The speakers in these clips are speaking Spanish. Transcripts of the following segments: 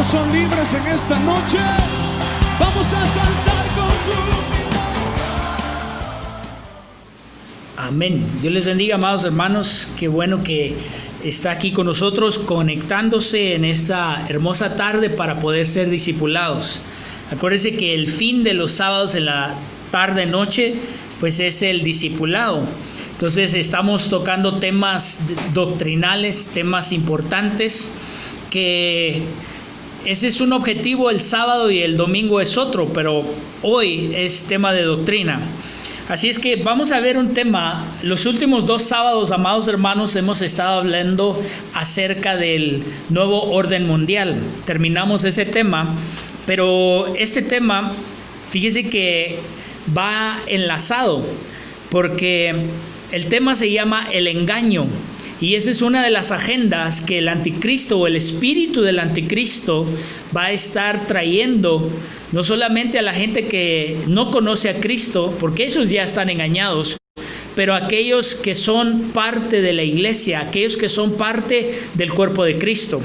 son libres en esta noche. Vamos a saltar con Amén. Dios les bendiga, amados hermanos. Qué bueno que está aquí con nosotros, conectándose en esta hermosa tarde para poder ser discipulados. Acuérdense que el fin de los sábados en la tarde-noche, pues es el discipulado. Entonces estamos tocando temas doctrinales, temas importantes, que ese es un objetivo el sábado y el domingo es otro, pero hoy es tema de doctrina. Así es que vamos a ver un tema. Los últimos 2 sábados, amados hermanos, hemos estado hablando acerca del nuevo orden mundial. Terminamos ese tema, pero este tema, fíjese que va enlazado, porque el tema se llama el engaño. Y esa es una de las agendas que el anticristo o el espíritu del anticristo va a estar trayendo, no solamente a la gente que no conoce a Cristo, porque esos ya están engañados, pero aquellos que son parte de la iglesia, aquellos que son parte del cuerpo de Cristo.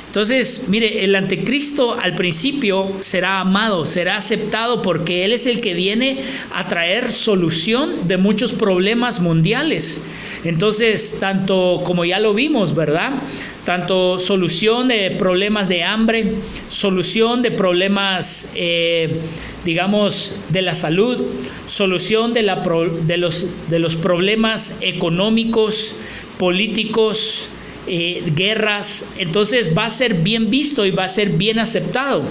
Entonces, mire, el anticristo al principio será amado, será aceptado, porque él es el que viene a traer solución de muchos problemas mundiales. Entonces, tanto como ya lo vimos, ¿verdad? Tanto solución de problemas de hambre, solución de problemas, digamos, de la salud, solución de los problemas económicos, políticos, guerras. Entonces va a ser bien visto y va a ser bien aceptado.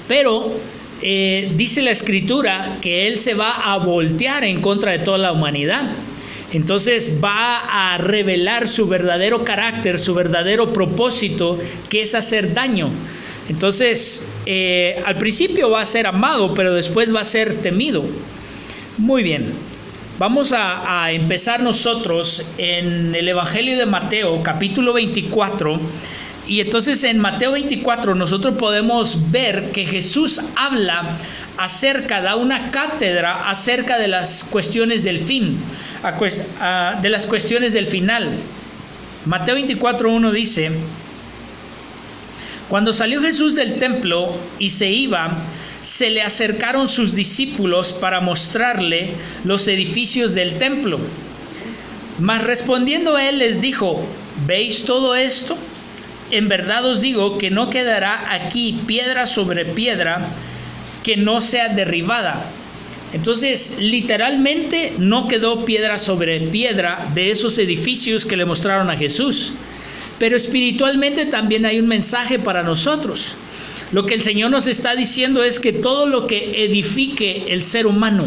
Pero dice la escritura que él se va a voltear en contra de toda la humanidad. Entonces va a revelar su verdadero carácter, su verdadero propósito, que es hacer daño. Entonces al principio va a ser amado, pero después va a ser temido. Muy bien. Vamos a empezar nosotros en el Evangelio de Mateo, capítulo 24. Y entonces en Mateo 24 nosotros podemos ver que Jesús habla da una cátedra acerca de las cuestiones del fin, de las cuestiones del final. Mateo 24:1 dice: Cuando salió Jesús del templo y se iba, se le acercaron sus discípulos para mostrarle los edificios del templo. Mas respondiendo él les dijo: ¿Veis todo esto? En verdad os digo que no quedará aquí piedra sobre piedra que no sea derribada. Entonces, literalmente no quedó piedra sobre piedra de esos edificios que le mostraron a Jesús. Pero espiritualmente también hay un mensaje para nosotros. Lo que el Señor nos está diciendo es que todo lo que edifique el ser humano,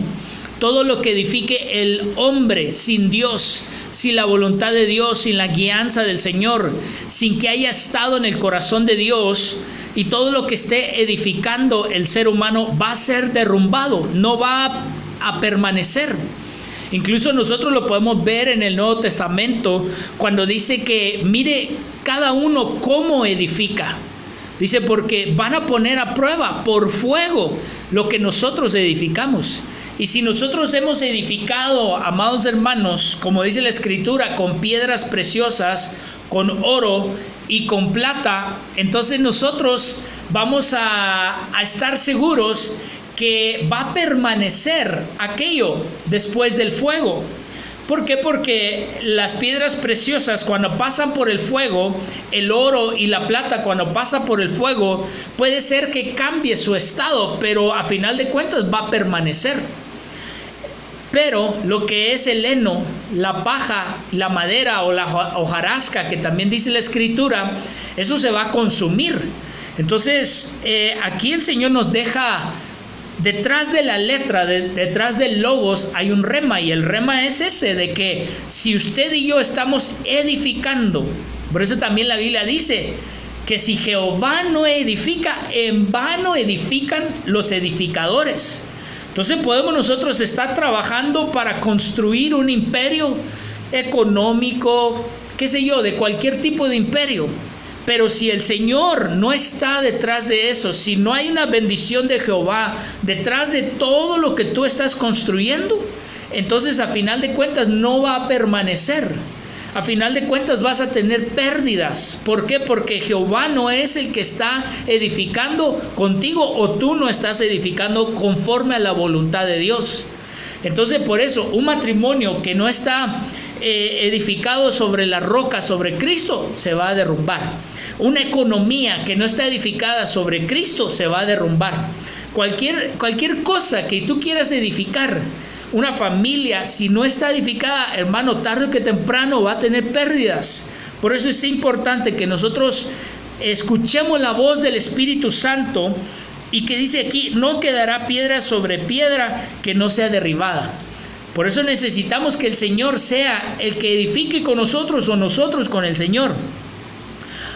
todo lo que edifique el hombre sin Dios, sin la voluntad de Dios, sin la guianza del Señor, sin que haya estado en el corazón de Dios, y todo lo que esté edificando el ser humano va a ser derrumbado, no va a permanecer. Incluso nosotros lo podemos ver en el Nuevo Testamento cuando dice que mire cada uno cómo edifica. Dice, porque van a poner a prueba por fuego lo que nosotros edificamos. Y si nosotros hemos edificado, amados hermanos, como dice la Escritura, con piedras preciosas, con oro y con plata, entonces nosotros vamos a estar seguros que va a permanecer aquello después del fuego. ¿Por qué? Porque las piedras preciosas, cuando pasan por el fuego, el oro y la plata, cuando pasa por el fuego, puede ser que cambie su estado, pero a final de cuentas va a permanecer. Pero lo que es el heno, la paja, la madera o la hojarasca, que también dice la Escritura, eso se va a consumir. Entonces, aquí el Señor nos deja... Detrás de la letra, detrás del logos, hay un rema, y el rema es ese, de que si usted y yo estamos edificando, por eso también la Biblia dice que si Jehová no edifica, en vano edifican los edificadores. Entonces podemos nosotros estar trabajando para construir un imperio económico, qué sé yo, de cualquier tipo de imperio. Pero si el Señor no está detrás de eso, si no hay una bendición de Jehová detrás de todo lo que tú estás construyendo, entonces a final de cuentas no va a permanecer. A final de cuentas vas a tener pérdidas. ¿Por qué? Porque Jehová no es el que está edificando contigo, o tú no estás edificando conforme a la voluntad de Dios. Entonces, por eso, un matrimonio que no está edificado sobre la roca, sobre Cristo, se va a derrumbar. Una economía que no está edificada sobre Cristo se va a derrumbar. Cualquier cosa que tú quieras edificar, una familia, si no está edificada, hermano, tarde que temprano va a tener pérdidas. Por eso es importante que nosotros escuchemos la voz del Espíritu Santo, y que dice aquí, no quedará piedra sobre piedra que no sea derribada. Por eso necesitamos que el Señor sea el que edifique con nosotros, o nosotros con el Señor.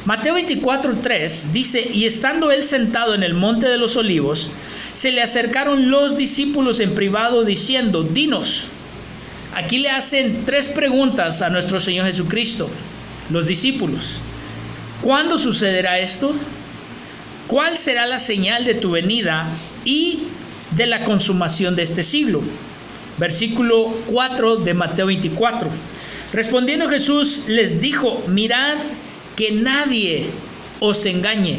Mateo 24:3 dice, y estando él sentado en el monte de los olivos, se le acercaron los discípulos en privado diciendo, dinos. Aquí le hacen 3 preguntas a nuestro Señor Jesucristo, los discípulos. ¿Cuándo sucederá esto? ¿Cuál será la señal de tu venida y de la consumación de este siglo? Versículo 4 de Mateo 24. Respondiendo Jesús les dijo, mirad que nadie os engañe.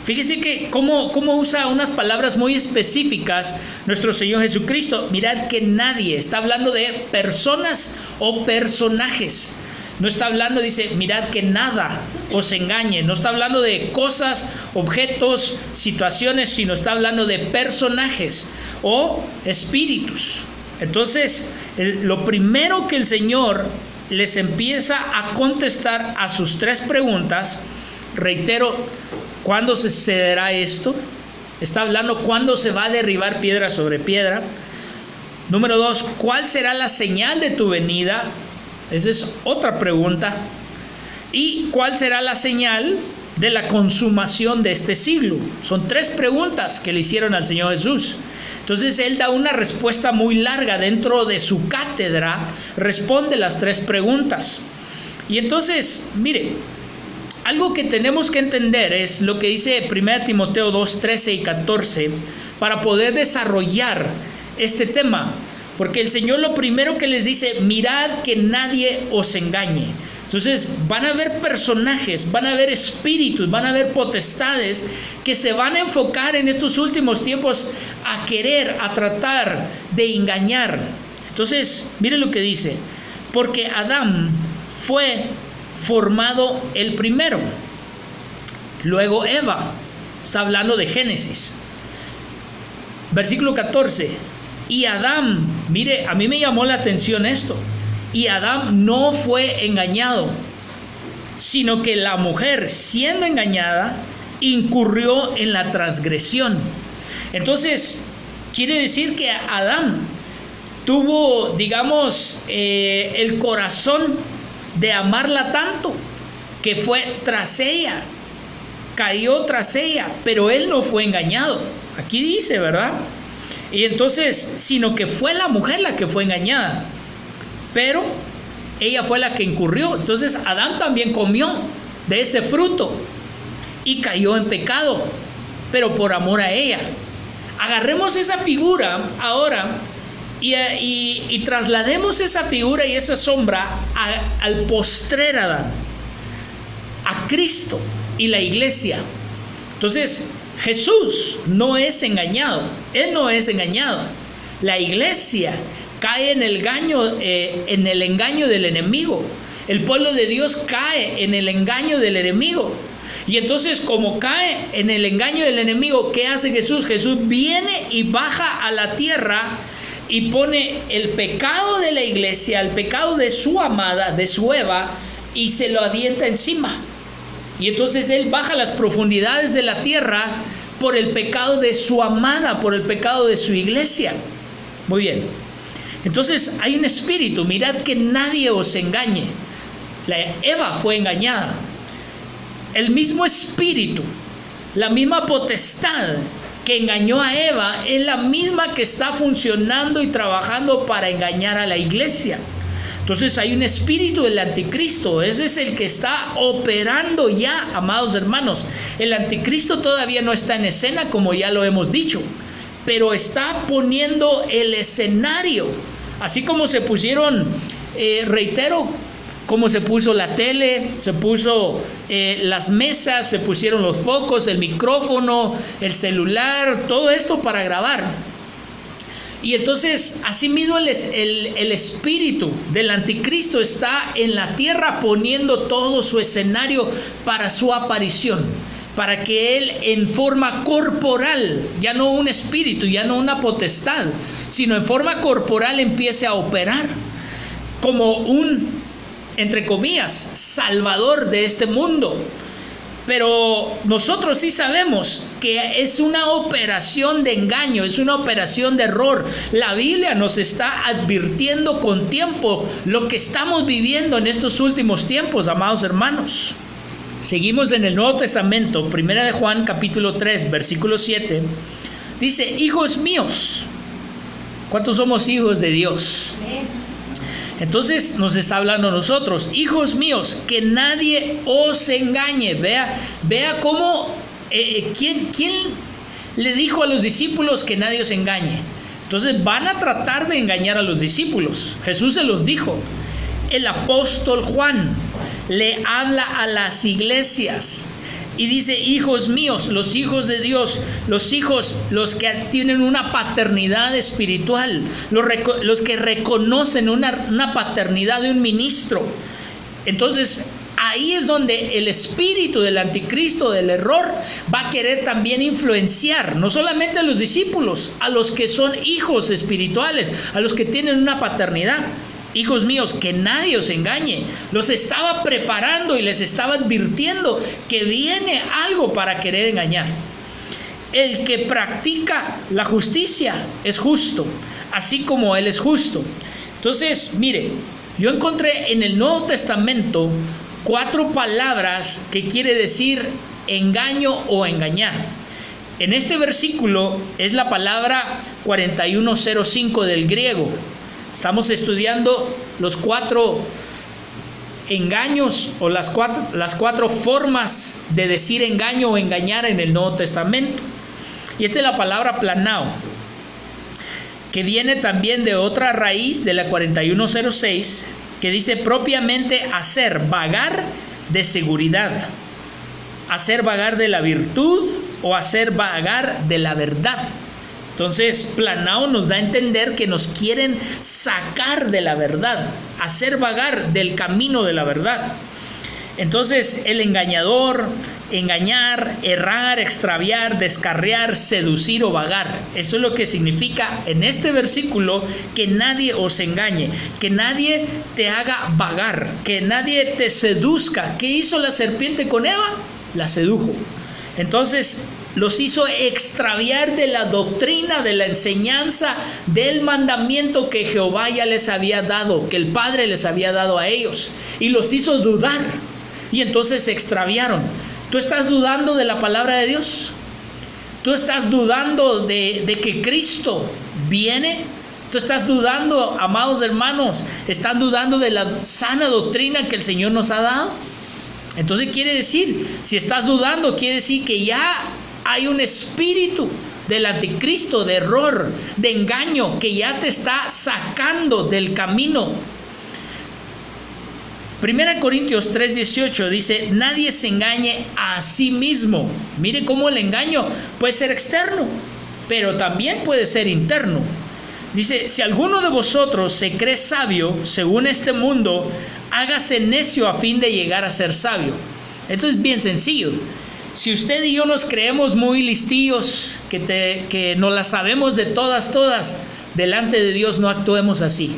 Fíjese que cómo usa unas palabras muy específicas nuestro Señor Jesucristo. Mirad que nadie, está hablando de personas o personajes. No está hablando, dice, mirad que nada os engañe. No está hablando de cosas, objetos, situaciones, sino está hablando de personajes o espíritus. Entonces, lo primero que el Señor les empieza a contestar a sus 3 preguntas, reitero, ¿cuándo sucederá esto? Está hablando cuándo se va a derribar piedra sobre piedra. Número 2, ¿cuál será la señal de tu venida? Esa es otra pregunta. ¿Y cuál será la señal de la consumación de este siglo? Son 3 preguntas que le hicieron al Señor Jesús. Entonces Él da una respuesta muy larga dentro de su cátedra, responde las 3 preguntas. Y entonces, mire, algo que tenemos que entender es lo que dice 1 Timoteo 2, 13 y 14, para poder desarrollar este tema. Porque el Señor lo primero que les dice, mirad que nadie os engañe. Entonces van a haber personajes, van a haber espíritus, van a haber potestades que se van a enfocar en estos últimos tiempos a querer, a tratar de engañar. Entonces, mire lo que dice, porque Adán fue formado el primero, luego Eva, está hablando de Génesis. Versículo 14. Y Adán, mire, a mí me llamó la atención esto. Y Adán no fue engañado, sino que la mujer, siendo engañada, incurrió en la transgresión. Entonces, quiere decir que Adán tuvo, digamos, el corazón de amarla tanto, que fue tras ella, cayó tras ella, pero él no fue engañado. Aquí dice, ¿verdad? Y entonces, sino que fue la mujer la que fue engañada, pero ella fue la que incurrió. Entonces Adán también comió de ese fruto y cayó en pecado, pero por amor a ella. Agarremos esa figura ahora y traslademos esa figura y esa sombra al postrer Adán, a Cristo y la iglesia. Entonces Jesús no es engañado, Él no es engañado. La iglesia cae en el engaño del enemigo. El pueblo de Dios cae en el engaño del enemigo. Y entonces, como cae en el engaño del enemigo, ¿qué hace Jesús? Jesús viene y baja a la tierra y pone el pecado de la iglesia, el pecado de su amada, de su Eva, y se lo avienta encima. Y entonces Él baja a las profundidades de la tierra por el pecado de su amada, por el pecado de su iglesia. Muy bien. Entonces hay un espíritu, mirad que nadie os engañe. Eva fue engañada. El mismo espíritu, la misma potestad que engañó a Eva, es la misma que está funcionando y trabajando para engañar a la iglesia. Entonces hay un espíritu del anticristo, ese es el que está operando ya, amados hermanos. El anticristo todavía no está en escena, como ya lo hemos dicho, pero está poniendo el escenario, así como se pusieron, reitero, cómo se puso la tele, se puso las mesas, se pusieron los focos, el micrófono, el celular, todo esto para grabar. Y entonces, asimismo, el espíritu del anticristo está en la tierra poniendo todo su escenario para su aparición, para que él en forma corporal, ya no un espíritu, ya no una potestad, sino en forma corporal empiece a operar como un, entre comillas, salvador de este mundo. Pero nosotros sí sabemos que es una operación de engaño, es una operación de error. La Biblia nos está advirtiendo con tiempo lo que estamos viviendo en estos últimos tiempos, amados hermanos. Seguimos en el Nuevo Testamento, 1 de Juan capítulo 3, versículo 7. Dice, hijos míos. ¿Cuántos somos hijos de Dios? Entonces nos está hablando a nosotros, hijos míos, que nadie os engañe. Vea cómo, ¿quién le dijo a los discípulos que nadie os engañe? Entonces van a tratar de engañar a los discípulos. Jesús se los dijo. El apóstol Juan le habla a las iglesias y dice, hijos míos, los hijos de Dios, los hijos, los que tienen una paternidad espiritual, los que reconocen una paternidad de un ministro. Entonces, ahí es donde el espíritu del anticristo, del error, va a querer también influenciar, no solamente a los discípulos, a los que son hijos espirituales, a los que tienen una paternidad. Hijos míos, que nadie os engañe. Los estaba preparando y les estaba advirtiendo que viene algo para querer engañar. El que practica la justicia es justo, así como Él es justo. Entonces, mire, yo encontré en el Nuevo Testamento 4 palabras que quiere decir engaño o engañar. En este versículo es la palabra 4105 del griego. Estamos estudiando los 4 engaños o las cuatro formas de decir engaño o engañar en el Nuevo Testamento. Y esta es la palabra planao, que viene también de otra raíz, de la 4106, que dice propiamente hacer vagar de seguridad, hacer vagar de la virtud o hacer vagar de la verdad. Entonces, planao nos da a entender que nos quieren sacar de la verdad, hacer vagar del camino de la verdad. Entonces, el engañador, engañar, errar, extraviar, descarriar, seducir o vagar. Eso es lo que significa en este versículo, que nadie os engañe, que nadie te haga vagar, que nadie te seduzca. ¿Qué hizo la serpiente con Eva? La sedujo. Entonces, los hizo extraviar de la doctrina, de la enseñanza, del mandamiento que Jehová ya les había dado, que el Padre les había dado a ellos, y los hizo dudar, y entonces se extraviaron. ¿Tú estás dudando de la palabra de Dios? ¿Tú estás dudando de que Cristo viene? ¿Tú estás dudando, amados hermanos? ¿Están dudando de la sana doctrina que el Señor nos ha dado? Entonces quiere decir, si estás dudando, quiere decir que ya hay un espíritu del anticristo, de error, de engaño, que ya te está sacando del camino. 1 Corintios 3:18 dice, nadie se engañe a sí mismo. Mire cómo el engaño puede ser externo, pero también puede ser interno. Dice, si alguno de vosotros se cree sabio, según este mundo, hágase necio a fin de llegar a ser sabio. Esto es bien sencillo. Si usted y yo nos creemos muy listillos, que nos las sabemos de todas, delante de Dios no actuemos así.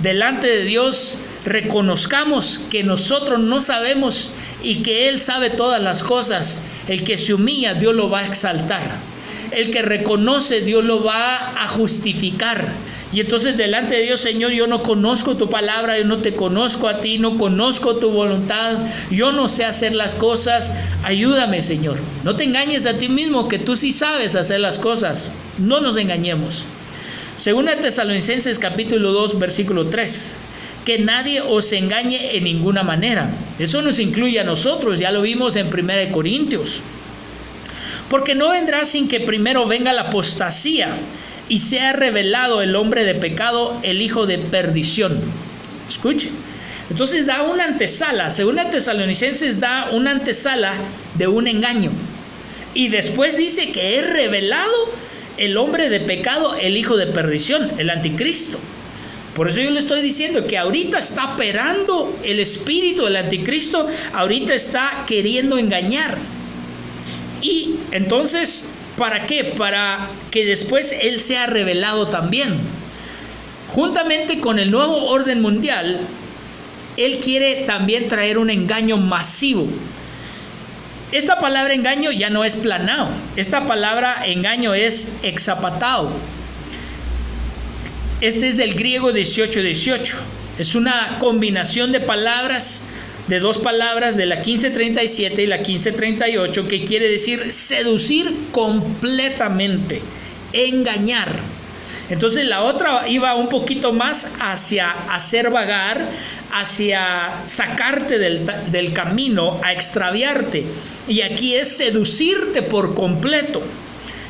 Delante de Dios reconozcamos que nosotros no sabemos y que Él sabe todas las cosas. El que se humilla, Dios lo va a exaltar. El que reconoce, Dios lo va a justificar. Y entonces delante de Dios, Señor, yo no conozco tu palabra, yo no te conozco a ti, no conozco tu voluntad, yo no sé hacer las cosas, ayúdame, Señor. No te engañes a ti mismo, que tú sí sabes hacer las cosas. No nos engañemos. Segunda Tesalonicenses capítulo 2, versículo 3. Que nadie os engañe en ninguna manera. Eso nos incluye a nosotros, ya lo vimos en 1 Corintios. Porque no vendrá sin que primero venga la apostasía y sea revelado el hombre de pecado, el hijo de perdición. Escuche. Entonces da una antesala, según Tesalonicenses da una antesala de un engaño. Y después dice que es revelado el hombre de pecado, el hijo de perdición, el anticristo. Por eso yo le estoy diciendo que ahorita está operando el espíritu del anticristo, ahorita está queriendo engañar. Y entonces, ¿para qué? Para que después él sea revelado también. Juntamente con el nuevo orden mundial, él quiere también traer un engaño masivo. Esta palabra engaño ya no es planao, esta palabra engaño es exapatao. Este es del griego 18:18. Es una combinación de palabras, de dos palabras, de la 1537 y la 1538, que quiere decir seducir completamente, engañar. Entonces la otra iba un poquito más hacia hacer vagar, hacia sacarte del camino, a extraviarte. Y aquí es seducirte por completo.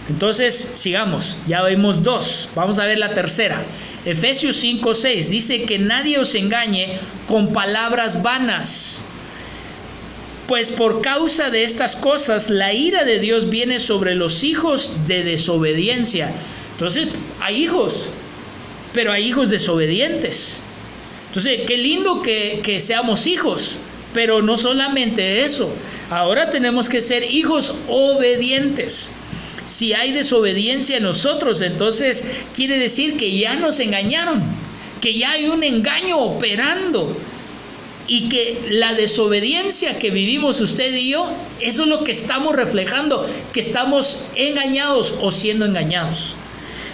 Entonces, sigamos, ya vimos dos, vamos a ver la tercera. Efesios 5:6 dice que nadie os engañe con palabras vanas, pues por causa de estas cosas la ira de Dios viene sobre los hijos de desobediencia. Entonces, hay hijos, pero hay hijos desobedientes. Entonces, qué lindo que seamos hijos, pero no solamente eso, ahora tenemos que ser hijos obedientes. Si hay desobediencia en nosotros, entonces quiere decir que ya nos engañaron, que ya hay un engaño operando, y que la desobediencia que vivimos usted y yo, eso es lo que estamos reflejando, que estamos engañados o siendo engañados.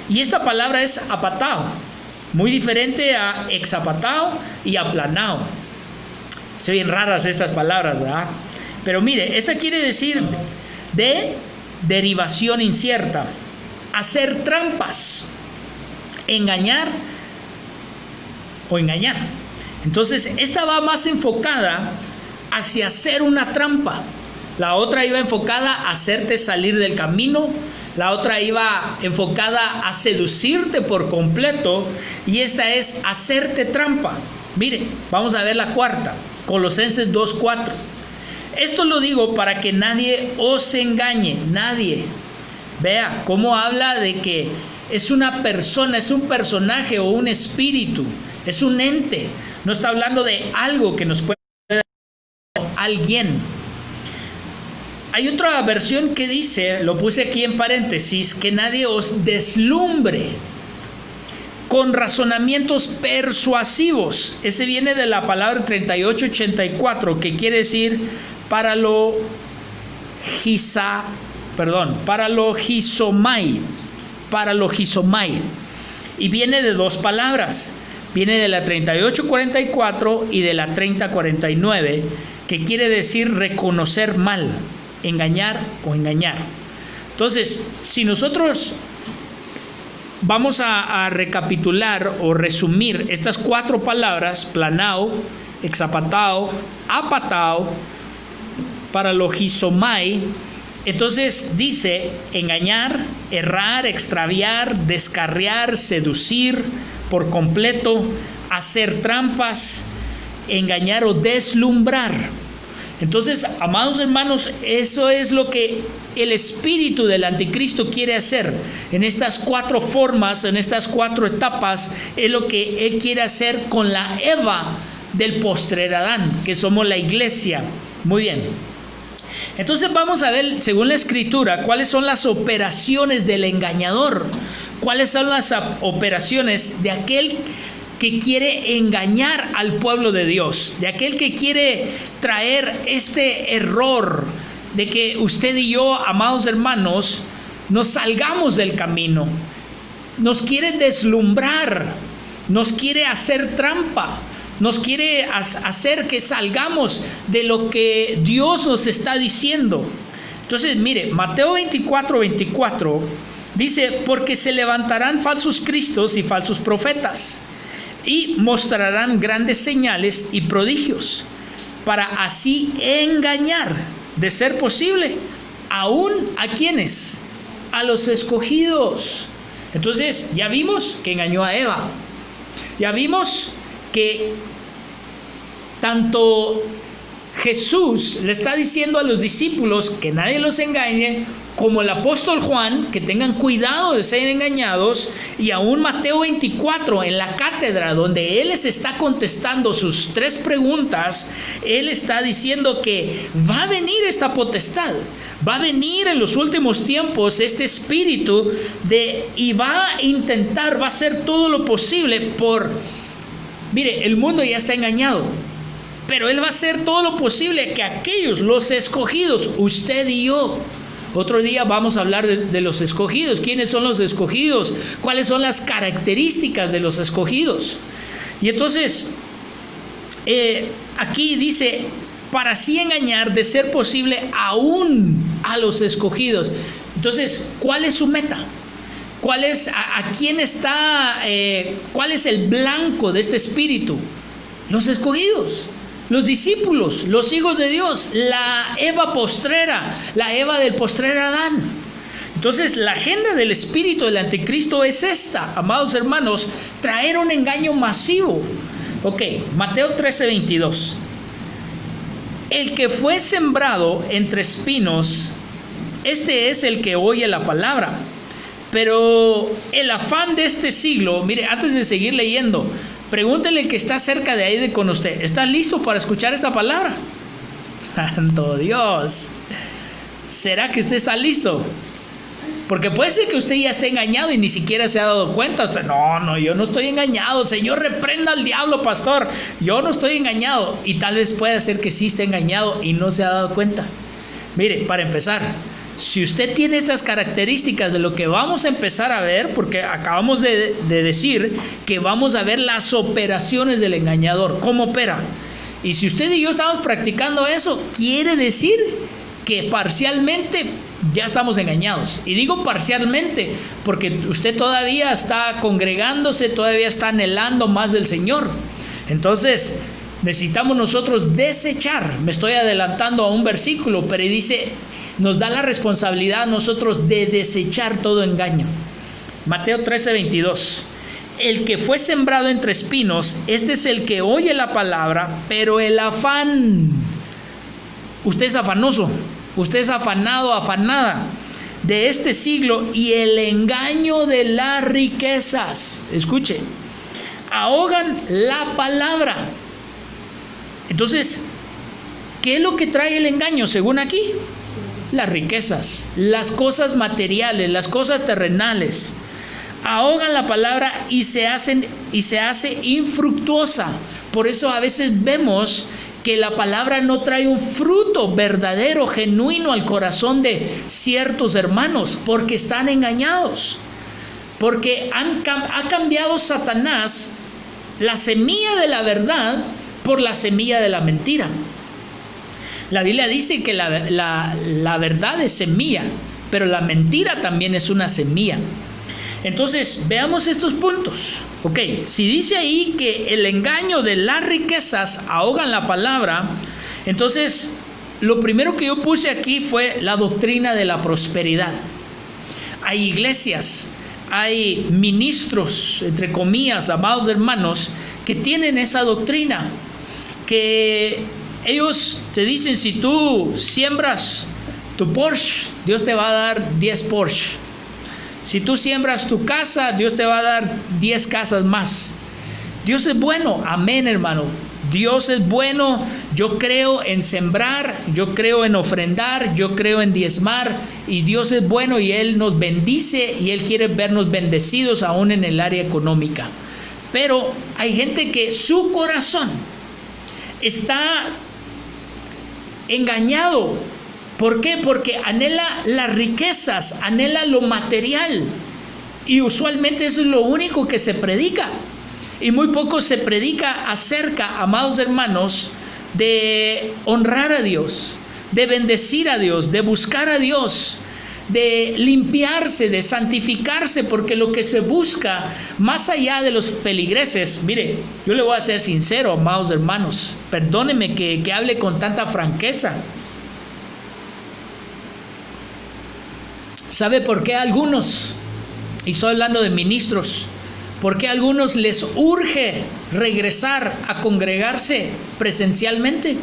Y esta palabra es apatao, muy diferente a exapatao y aplanao. Se ven raras estas palabras, ¿verdad? Pero mire, esta quiere decir de derivación incierta, hacer trampas, engañar o engañar. Entonces, esta va más enfocada hacia hacer una trampa. La otra iba enfocada a hacerte salir del camino, la otra iba enfocada a seducirte por completo, y esta es hacerte trampa. Mire, vamos a ver la cuarta, Colosenses 2:4. Esto lo digo para que nadie os engañe, nadie. Vea cómo habla de que es una persona, es un personaje o un espíritu, es un ente. No está hablando de algo que nos puede dar alguien. Hay otra versión que dice, lo puse aquí en paréntesis, que nadie os deslumbre con razonamientos persuasivos. Ese viene de la palabra 3884, que quiere decir paralogizomai, y viene de dos palabras. Viene de la 3844 y de la 3049, que quiere decir reconocer mal, engañar o engañar. Entonces, si nosotros vamos a recapitular o resumir estas cuatro palabras, planao, exapatao, apatao, paralogizomai, entonces dice engañar, errar, extraviar, descarriar, seducir por completo, hacer trampas, engañar o deslumbrar. Entonces, amados hermanos, eso es lo que el espíritu del anticristo quiere hacer. En estas cuatro formas, en estas cuatro etapas, es lo que él quiere hacer con la Eva del postrer Adán, que somos la iglesia. Muy bien. Entonces vamos a ver, según la escritura, cuáles son las operaciones del engañador, cuáles son las operaciones de aquel que quiere engañar al pueblo de Dios, de aquel que quiere traer este error de que usted y yo, amados hermanos, nos salgamos del camino, nos quiere deslumbrar, nos quiere hacer trampa, nos quiere hacer que salgamos de lo que Dios nos está diciendo. Entonces, mire, Mateo 24:24 dice, porque se levantarán falsos cristos y falsos profetas, y mostrarán grandes señales y prodigios, para así engañar, de ser posible, aún a quienes, a los escogidos. Entonces, ya vimos que engañó a Eva, ya vimos que tanto Jesús le está diciendo a los discípulos que nadie los engañe, como el apóstol Juan, que tengan cuidado de ser engañados, y aún Mateo 24, en la cátedra, donde él les está contestando sus 3 preguntas, él está diciendo que va a venir esta potestad, va a venir en los últimos tiempos este espíritu y va a intentar, va a hacer todo lo posible mire, el mundo ya está engañado, pero él va a hacer todo lo posible que aquellos, los escogidos, usted y yo. Otro día vamos a hablar de los escogidos. ¿Quiénes son los escogidos? ¿Cuáles son las características de los escogidos? Y entonces, aquí dice, para así engañar, de ser posible, aún a los escogidos. Entonces, ¿cuál es su meta? ¿Cuál es, a quién está, cuál es el blanco de este espíritu? Los escogidos. Los discípulos, los hijos de Dios, la Eva postrera, la Eva del postrer Adán. Entonces, la agenda del espíritu del anticristo es esta, amados hermanos, traer un engaño masivo. Ok, Mateo 13:22. El que fue sembrado entre espinos, este es el que oye la palabra. Pero el afán de este siglo, mire, antes de seguir leyendo, pregúntele al que está cerca de ahí con usted, ¿estás listo para escuchar esta palabra? Santo Dios, ¿será que usted está listo? Porque puede ser que usted ya esté engañado y ni siquiera se ha dado cuenta. Usted, no, yo no estoy engañado. Señor, reprenda al diablo, pastor. Yo no estoy engañado. Y tal vez pueda ser que sí esté engañado y no se ha dado cuenta. Mire, para empezar, si usted tiene estas características de lo que vamos a empezar a ver, porque acabamos de decir que vamos a ver las operaciones del engañador, cómo opera. Y si usted y yo estamos practicando eso, quiere decir que parcialmente ya estamos engañados. Y digo parcialmente porque usted todavía está congregándose, todavía está anhelando más del Señor. Entonces, necesitamos nosotros desechar. Me estoy adelantando a un versículo, pero dice, nos da la responsabilidad a nosotros de desechar todo engaño. Mateo 13:22. El que fue sembrado entre espinos, este es el que oye la palabra, pero el afán, usted es afanoso, usted es afanado, afanada de este siglo, y el engaño de las riquezas, escuche, ahogan la palabra. Entonces, ¿qué es lo que trae el engaño según aquí? Las riquezas, las cosas materiales, las cosas terrenales. Ahogan la palabra y se hace infructuosa. Por eso a veces vemos que la palabra no trae un fruto verdadero, genuino al corazón de ciertos hermanos, porque están engañados. Porque ha cambiado Satanás la semilla de la verdad por la semilla de la mentira. La Biblia dice que la verdad es semilla, pero la mentira también es una semilla. Entonces, veamos estos puntos. Ok, si dice ahí que el engaño de las riquezas ahogan la palabra, entonces lo primero que yo puse aquí fue la doctrina de la prosperidad. Hay iglesias, hay ministros, entre comillas, amados hermanos, que tienen esa doctrina, que ellos te dicen, si tú siembras tu Porsche, Dios te va a dar 10 Porsche. Si tú siembras tu casa, Dios te va a dar 10 casas más. Dios es bueno, amén, hermano. Dios es bueno. Yo creo en sembrar, yo creo en ofrendar, yo creo en diezmar, y Dios es bueno y Él nos bendice y Él quiere vernos bendecidos aún en el área económica. Pero hay gente que su corazón está engañado. ¿Por qué? Porque anhela las riquezas, anhela lo material, y usualmente eso es lo único que se predica, y muy poco se predica acerca, amados hermanos, de honrar a Dios, de bendecir a Dios, de buscar a Dios, de limpiarse, de santificarse, porque lo que se busca, más allá de los feligreses, mire, yo le voy a ser sincero, amados hermanos, perdónenme que hable con tanta franqueza. ¿Sabe por qué algunos, y estoy hablando de ministros, ¿Por qué a algunos les urge regresar a congregarse presencialmente?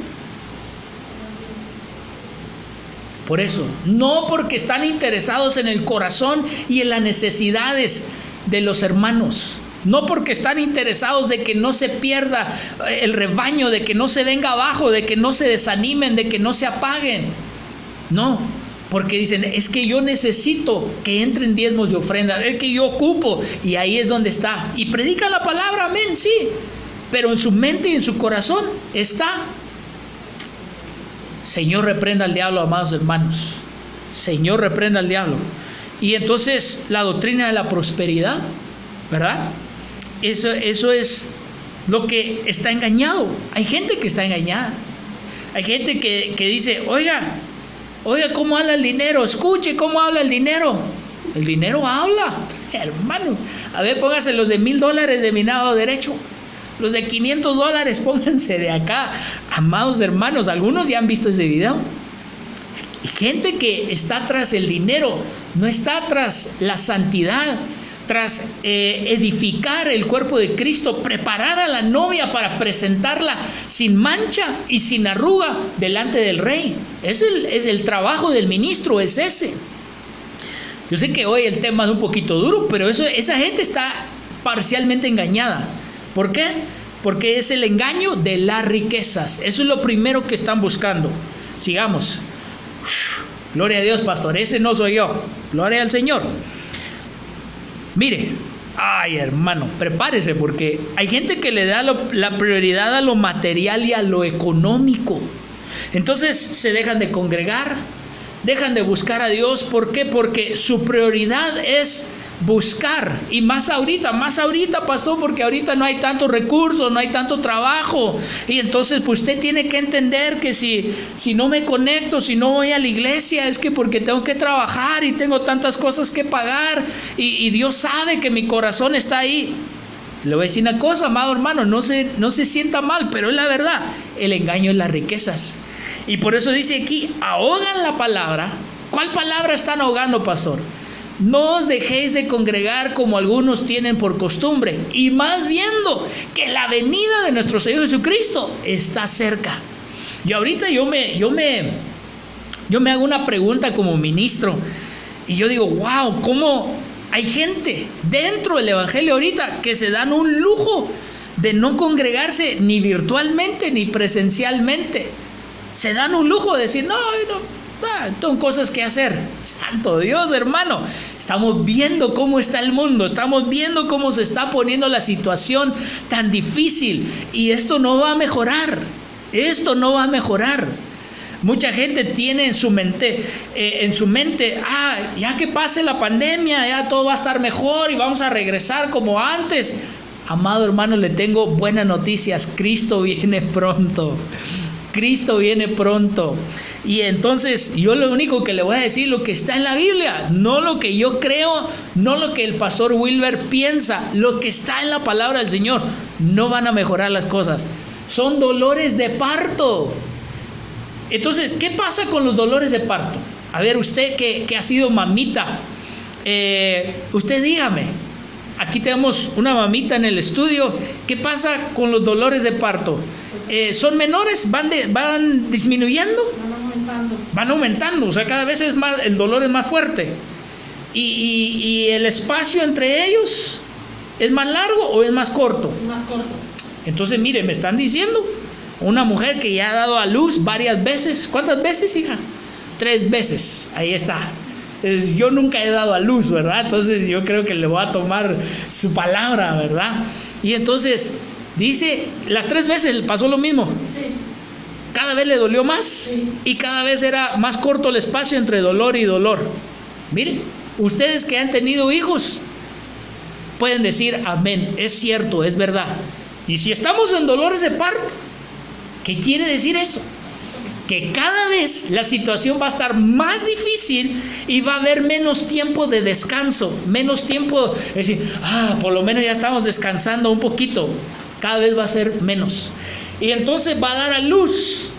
Por eso, no porque están interesados en el corazón y en las necesidades de los hermanos. No porque están interesados de que no se pierda el rebaño, de que no se venga abajo, de que no se desanimen, de que no se apaguen. No, porque dicen, es que yo necesito que entren diezmos y ofrendas, es que yo ocupo, y ahí es donde está. Y predica la palabra, amén, sí, pero en su mente y en su corazón está. Señor, reprenda al diablo, amados hermanos. Señor, reprenda al diablo. Y entonces la doctrina de la prosperidad, ¿verdad? Eso es lo que está engañado. Hay gente que está engañada. Hay gente que dice, oiga, ¿cómo habla el dinero? Escuche cómo habla el dinero. El dinero habla, hermano. A ver, póngase los de $1,000 de mi lado derecho. Los de $500, pónganse de acá. Amados hermanos, algunos ya han visto ese video. Gente que está tras el dinero, no está tras la santidad, tras edificar el cuerpo de Cristo, preparar a la novia para presentarla sin mancha y sin arruga delante del rey. Es el trabajo del ministro, es ese. Yo sé que hoy el tema es un poquito duro, pero esa gente está parcialmente engañada. ¿Por qué? Porque es el engaño de las riquezas. Eso es lo primero que están buscando. Sigamos. Gloria a Dios, pastor. Ese no soy yo. Gloria al Señor. Mire, ay hermano, prepárese, porque hay gente que le da la prioridad a lo material y a lo económico. Entonces se dejan de congregar, dejan de buscar a Dios. ¿Por qué? Porque su prioridad es buscar, y más ahorita, pastor, porque ahorita no hay tantos recursos, no hay tanto trabajo, y entonces pues usted tiene que entender que si no me conecto, si no voy a la iglesia, es que porque tengo que trabajar y tengo tantas cosas que pagar, y Dios sabe que mi corazón está ahí. Le voy a decir una cosa, amado hermano, no se sienta mal, pero es la verdad, el engaño es las riquezas, y por eso dice aquí, ahogan la palabra. ¿Cuál palabra están ahogando, pastor? No os dejéis de congregar como algunos tienen por costumbre, y más viendo que la venida de nuestro Señor Jesucristo está cerca. Y ahorita yo me hago una pregunta como ministro, y yo digo, wow, ¿cómo hay gente dentro del evangelio ahorita que se dan un lujo de no congregarse ni virtualmente ni presencialmente? Se dan un lujo de decir, no, son cosas que hacer. Santo Dios, hermano, estamos viendo cómo está el mundo, estamos viendo cómo se está poniendo la situación tan difícil, y esto no va a mejorar. Mucha gente tiene en su mente, ya que pase la pandemia, ya todo va a estar mejor y vamos a regresar como antes. Amado hermano, le tengo buenas noticias. Cristo viene pronto. Y entonces yo lo único que le voy a decir, lo que está en la Biblia, no lo que yo creo, no lo que el pastor Wilber piensa, lo que está en la palabra del Señor. No van a mejorar las cosas. Son dolores de parto. Entonces, ¿qué pasa con los dolores de parto? A ver, usted que ha sido mamita, usted dígame. Aquí tenemos una mamita en el estudio. ¿Qué pasa con los dolores de parto? ¿Son menores? ¿Van disminuyendo? Van aumentando. O sea, cada vez el dolor es más fuerte. ¿Y el espacio entre ellos es más largo o es más corto? Más corto. Entonces, mire, me están diciendo, una mujer que ya ha dado a luz varias veces. ¿Cuántas veces, hija? 3 veces. Ahí está. Yo nunca he dado a luz, ¿verdad? Entonces yo creo que le voy a tomar su palabra, ¿verdad? Y entonces dice, las 3 veces pasó lo mismo. Sí. Cada vez le dolió más, Sí. y cada vez era más corto el espacio entre dolor y dolor. Miren, ustedes que han tenido hijos pueden decir amén, es cierto, es verdad. Y si estamos en dolores de parto, ¿qué quiere decir eso? Que cada vez la situación va a estar más difícil y va a haber menos tiempo de descanso, menos tiempo, es decir, por lo menos ya estamos descansando un poquito. Cada vez va a ser menos. Y entonces va a dar a luz.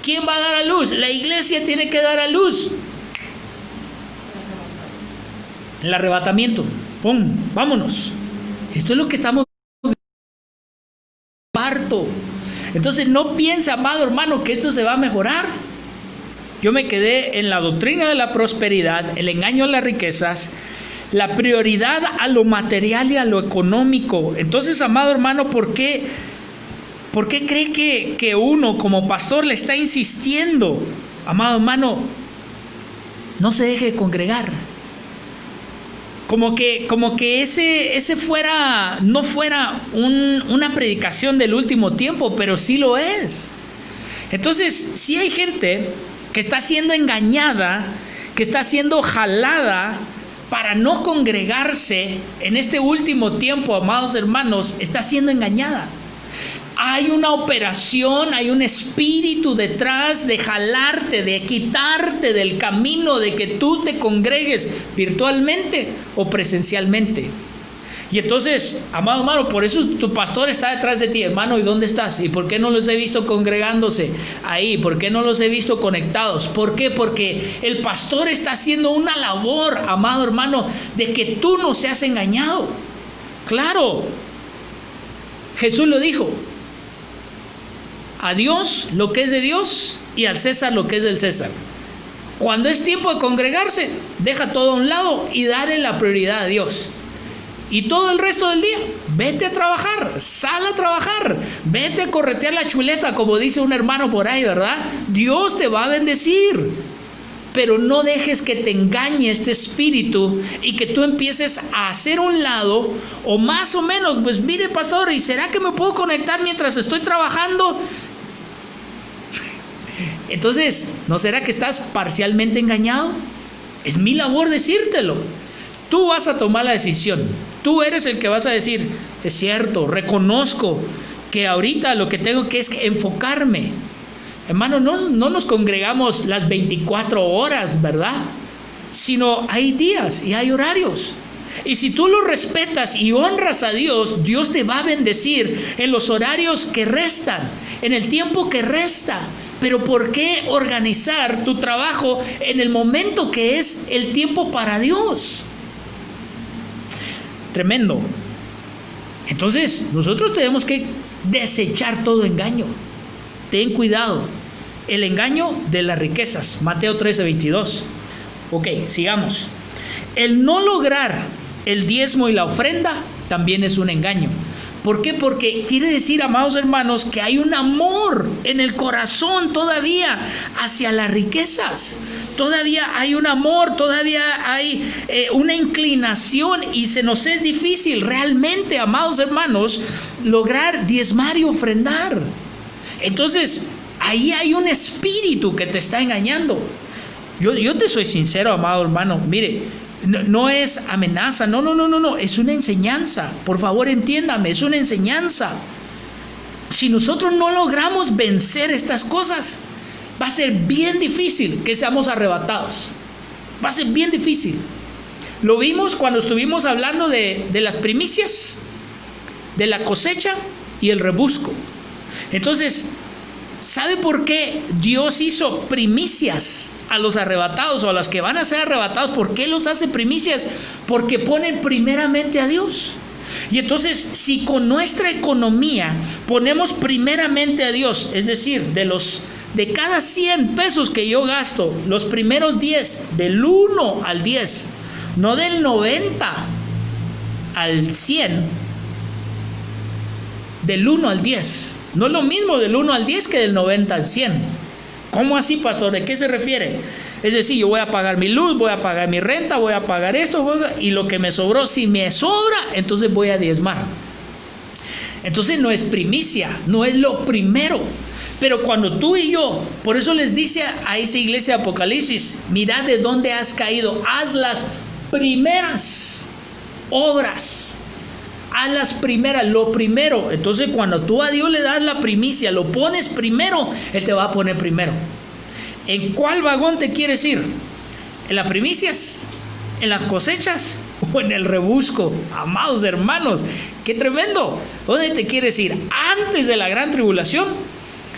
¿Quién va a dar a luz? La iglesia tiene que dar a luz. El arrebatamiento. ¡Pum! Vámonos. Esto es lo que estamos parto. Entonces no piensa, amado hermano, que esto se va a mejorar. Yo me quedé en la doctrina de la prosperidad, el engaño a las riquezas, la prioridad a lo material y a lo económico. Entonces, amado hermano, ¿por qué cree que uno como pastor le está insistiendo? Amado hermano, no se deje de congregar. Como que ese no fuera una predicación del último tiempo, pero sí lo es. Entonces, si hay gente que está siendo engañada, que está siendo jalada para no congregarse en este último tiempo, amados hermanos, está siendo engañada. Hay una operación, hay un espíritu detrás de jalarte, de quitarte del camino, de que tú te congregues virtualmente o presencialmente. Y entonces, amado hermano, por eso tu pastor está detrás de ti, hermano, ¿y dónde estás? ¿Y por qué no los he visto congregándose ahí? ¿Por qué no los he visto conectados? ¿Por qué? Porque el pastor está haciendo una labor, amado hermano, de que tú no seas engañado. Claro, Jesús lo dijo: a Dios lo que es de Dios y al César lo que es del César. Cuando es tiempo de congregarse, deja todo a un lado y dale la prioridad a Dios. Y todo el resto del día, vete a trabajar, sal a trabajar, vete a corretear la chuleta, como dice un hermano por ahí, ¿verdad? Dios te va a bendecir. Pero no dejes que te engañe este espíritu y que tú empieces a hacer un lado, o más o menos, pues mire, pastor, ¿y será que me puedo conectar mientras estoy trabajando? Entonces, ¿no será que estás parcialmente engañado? Es mi labor decírtelo. Tú vas a tomar la decisión. Tú eres el que vas a decir: es cierto, reconozco que ahorita lo que tengo que es enfocarme. Hermano, no nos congregamos las 24 horas, ¿verdad? Sino hay días y hay horarios. Y si tú lo respetas y honras a Dios, Dios te va a bendecir en los horarios que restan, en el tiempo que resta. Pero ¿por qué organizar tu trabajo en el momento que es el tiempo para Dios? Tremendo. Entonces, nosotros tenemos que desechar todo engaño. Ten cuidado. El engaño de las riquezas. Mateo 13:22. Ok, sigamos. El no lograr el diezmo y la ofrenda también es un engaño. ¿Por qué? Porque quiere decir, amados hermanos, que hay un amor en el corazón todavía hacia las riquezas. Todavía hay un amor, todavía hay una inclinación, y se nos es difícil realmente, amados hermanos, lograr diezmar y ofrendar. Entonces, ahí hay un espíritu que te está engañando. Yo te soy sincero, amado hermano, mire, no es amenaza, no, es una enseñanza. Por favor, entiéndame, es una enseñanza. Si nosotros no logramos vencer estas cosas, va a ser bien difícil que seamos arrebatados. Va a ser bien difícil. Lo vimos cuando estuvimos hablando de las primicias, de la cosecha y el rebusco. Entonces, ¿sabe por qué Dios hizo primicias a los arrebatados o a los que van a ser arrebatados? ¿Por qué los hace primicias? Porque ponen primeramente a Dios. Y entonces, si con nuestra economía ponemos primeramente a Dios, es decir, de cada 100 pesos que yo gasto, los primeros 10, del 1 al 10, no del 90 al 100, del 1 al 10. No es lo mismo del 1 al 10 que del 90 al 100. ¿Cómo así, pastor? ¿De qué se refiere? Es decir, yo voy a pagar mi luz, voy a pagar mi renta, voy a pagar esto, y lo que me sobró, si me sobra, entonces voy a diezmar. Entonces no es primicia, no es lo primero. Pero cuando tú y yo, por eso les dice a esa iglesia de Apocalipsis: mirad de dónde has caído, haz las primeras obras. Haz las primeras, lo primero. Entonces, cuando tú a Dios le das la primicia, lo pones primero, Él te va a poner primero. ¿En cuál vagón te quieres ir? ¿En las primicias? ¿En las cosechas? ¿O en el rebusco? Amados hermanos, qué tremendo. ¿Dónde te quieres ir? ¿Antes de la gran tribulación?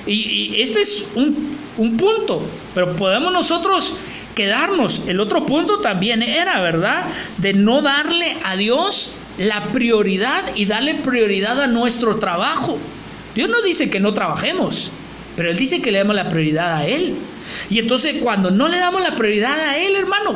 Y este es un punto, pero podemos nosotros quedarnos. El otro punto también era, ¿verdad?, de no darle a Dios la prioridad y darle prioridad a nuestro trabajo. Dios no dice que no trabajemos, pero Él dice que le damos la prioridad a Él. Y entonces cuando no le damos la prioridad a Él, hermano,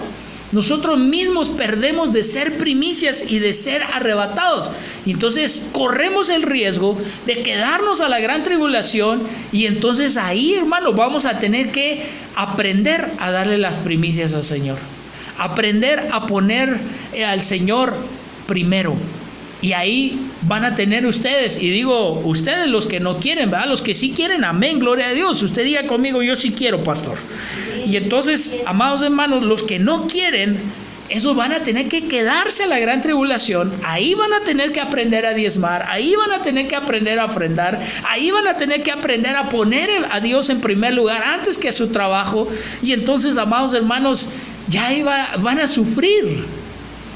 nosotros mismos perdemos de ser primicias y de ser arrebatados. Y entonces corremos el riesgo de quedarnos a la gran tribulación. Y entonces ahí, hermano, vamos a tener que aprender a darle las primicias al Señor. Aprender a poner al Señor primero. Y ahí van a tener ustedes, y digo ustedes los que no quieren, ¿verdad? Los que sí quieren, amén, gloria a Dios. Usted diga conmigo, yo sí quiero, pastor. Y entonces, amados hermanos, los que no quieren, esos van a tener que quedarse a la gran tribulación. Ahí van a tener que aprender a diezmar, ahí van a tener que aprender a ofrendar, ahí van a tener que aprender a poner a Dios en primer lugar antes que a su trabajo. Y entonces, amados hermanos, ya van a sufrir,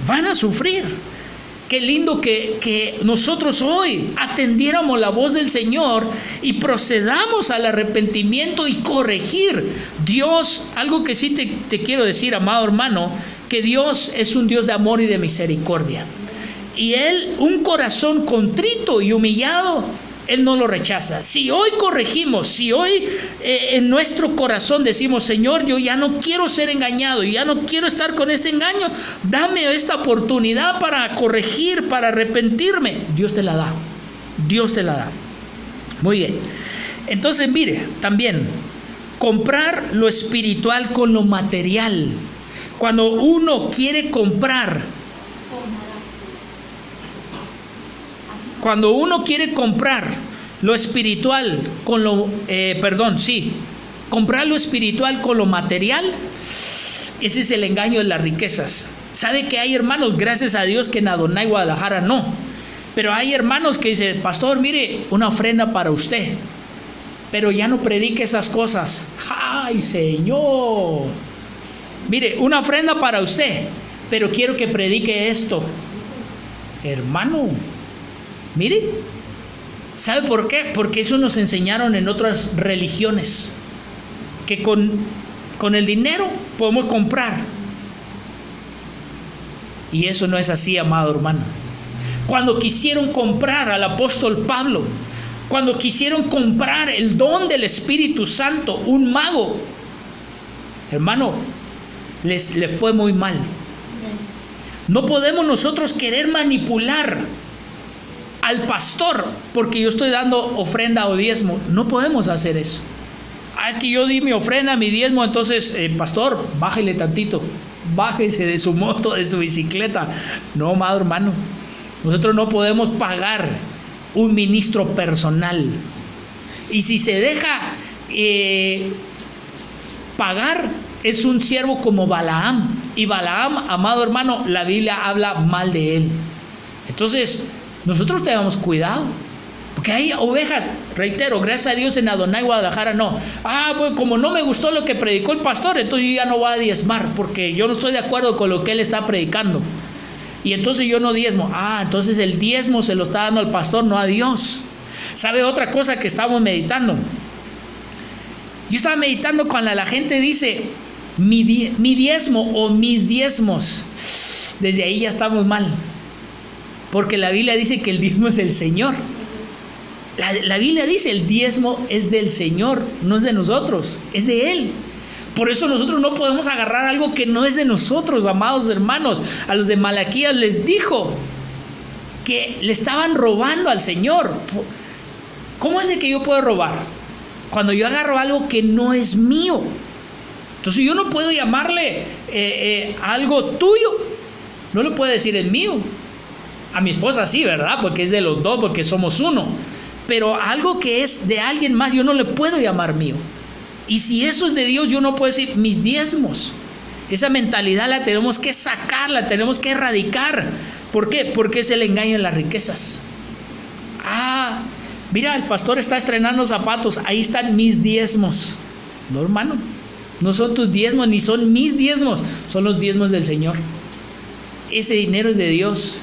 van a sufrir. Qué lindo que nosotros hoy atendiéramos la voz del Señor y procedamos al arrepentimiento y corregir. Dios, algo que sí te quiero decir, amado hermano, que Dios es un Dios de amor y de misericordia. Y Él, un corazón contrito y humillado, Él no lo rechaza. Si hoy corregimos, si hoy en nuestro corazón decimos, Señor, yo ya no quiero ser engañado, ya no quiero estar con este engaño, dame esta oportunidad para corregir, para arrepentirme, Dios te la da. Dios te la da. Muy bien. Entonces, mire, también, comprar lo espiritual con lo material. Cuando uno quiere comprar, lo espiritual con lo, comprar lo espiritual con lo material, ese es el engaño de las riquezas. ¿Sabe que hay hermanos, gracias a Dios que en Adonai Guadalajara no? Pero hay hermanos que dicen, pastor, mire, una ofrenda para usted, pero ya no predique esas cosas. ¡Ay, Señor! Mire, una ofrenda para usted, pero quiero que predique esto. Hermano, mire, ¿sabe por qué? Porque eso nos enseñaron en otras religiones, que con el dinero podemos comprar. Y eso no es así, amado hermano. Cuando quisieron comprar al apóstol Pablo, cuando quisieron comprar el don del Espíritu Santo, un mago, hermano, le fue muy mal. No podemos nosotros querer manipular al pastor porque yo estoy dando ofrenda o diezmo. No podemos hacer eso. Es que yo di mi ofrenda, mi diezmo, entonces, pastor, bájele tantito, bájese de su moto, de su bicicleta. No, amado hermano, nosotros no podemos pagar un ministro personal. Y si se deja pagar, es un siervo como Balaam. Y Balaam, amado hermano, la Biblia habla mal de él. Entonces, nosotros tenemos cuidado. Porque hay ovejas, reitero, gracias a Dios en Adonai Guadalajara no. Pues como no me gustó lo que predicó el pastor, entonces yo ya no voy a diezmar, porque yo no estoy de acuerdo con lo que él está predicando. Y entonces yo no diezmo. Entonces el diezmo se lo está dando al pastor, no a Dios. ¿Sabe otra cosa que estamos meditando? Yo estaba meditando cuando la gente dice mi diezmo o mis diezmos. Desde ahí ya estamos mal. Porque la Biblia dice que el diezmo es del Señor. La Biblia dice el diezmo es del Señor, no es de nosotros, es de Él. Por eso nosotros no podemos agarrar algo que no es de nosotros, amados hermanos. A los de Malaquías les dijo que le estaban robando al Señor. ¿Cómo es de que yo puedo robar? Cuando yo agarro algo que no es mío. Entonces yo no puedo llamarle algo tuyo. No le puedo decir es mío. A mi esposa sí, ¿verdad? Porque es de los dos, porque somos uno. Pero algo que es de alguien más, yo no le puedo llamar mío. Y si eso es de Dios, yo no puedo decir mis diezmos. Esa mentalidad la tenemos que sacar, la tenemos que erradicar. ¿Por qué? Porque es el engaño en las riquezas. Mira, el pastor está estrenando zapatos, ahí están mis diezmos. No, hermano, no son tus diezmos, ni son mis diezmos, son los diezmos del Señor. Ese dinero es de Dios.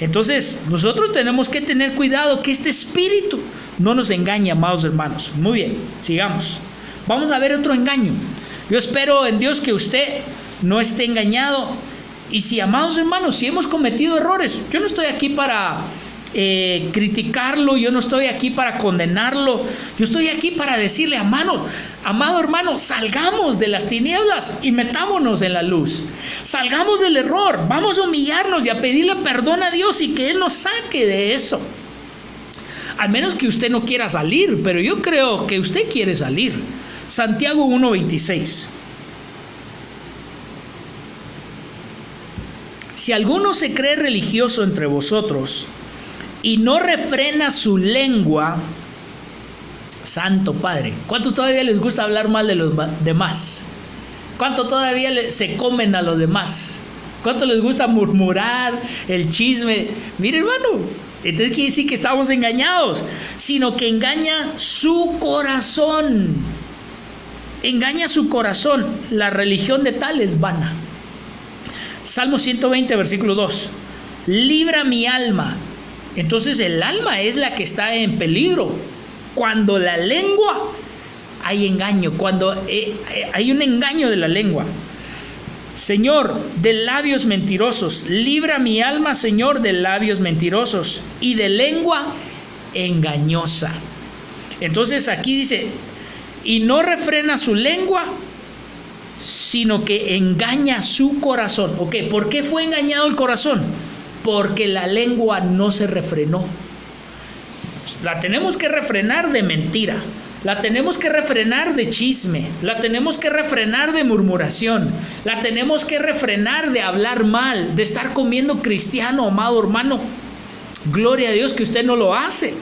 Entonces, nosotros tenemos que tener cuidado que este espíritu no nos engañe, amados hermanos. Muy bien, sigamos. Vamos a ver otro engaño. Yo espero en Dios que usted no esté engañado Y si, amados hermanos, si hemos cometido errores, yo no estoy aquí para criticarlo, yo no estoy aquí para condenarlo, yo estoy aquí para decirle, amado hermano, salgamos de las tinieblas y metámonos en la luz, salgamos del error, vamos a humillarnos y a pedirle perdón a Dios y que Él nos saque de eso. Al menos que usted no quiera salir, pero yo creo que usted quiere salir. Santiago 1:26. Si alguno se cree religioso entre vosotros y no refrena su lengua, Santo Padre, ¿cuántos todavía les gusta hablar mal de los demás? ¿Cuántos todavía se comen a los demás? ¿Cuántos les gusta murmurar, el chisme? Mire, hermano, entonces quiere decir que estamos engañados, sino que engaña su corazón. Engaña su corazón. La religión de tal es vana. Salmo 120, versículo 2. Libra mi alma. Entonces el alma es la que está en peligro. Cuando la lengua hay engaño, cuando hay un engaño de la lengua. Señor, de labios mentirosos, libra mi alma, Señor, de labios mentirosos y de lengua engañosa. Entonces aquí dice, y no refrena su lengua, sino que engaña su corazón. ¿Ok? ¿Por qué fue engañado el corazón? Porque la lengua no se refrenó. La tenemos que refrenar de mentira, la tenemos que refrenar de chisme, la tenemos que refrenar de murmuración, la tenemos que refrenar de hablar mal, de estar comiendo cristiano, amado hermano. Gloria a Dios que usted no lo hace.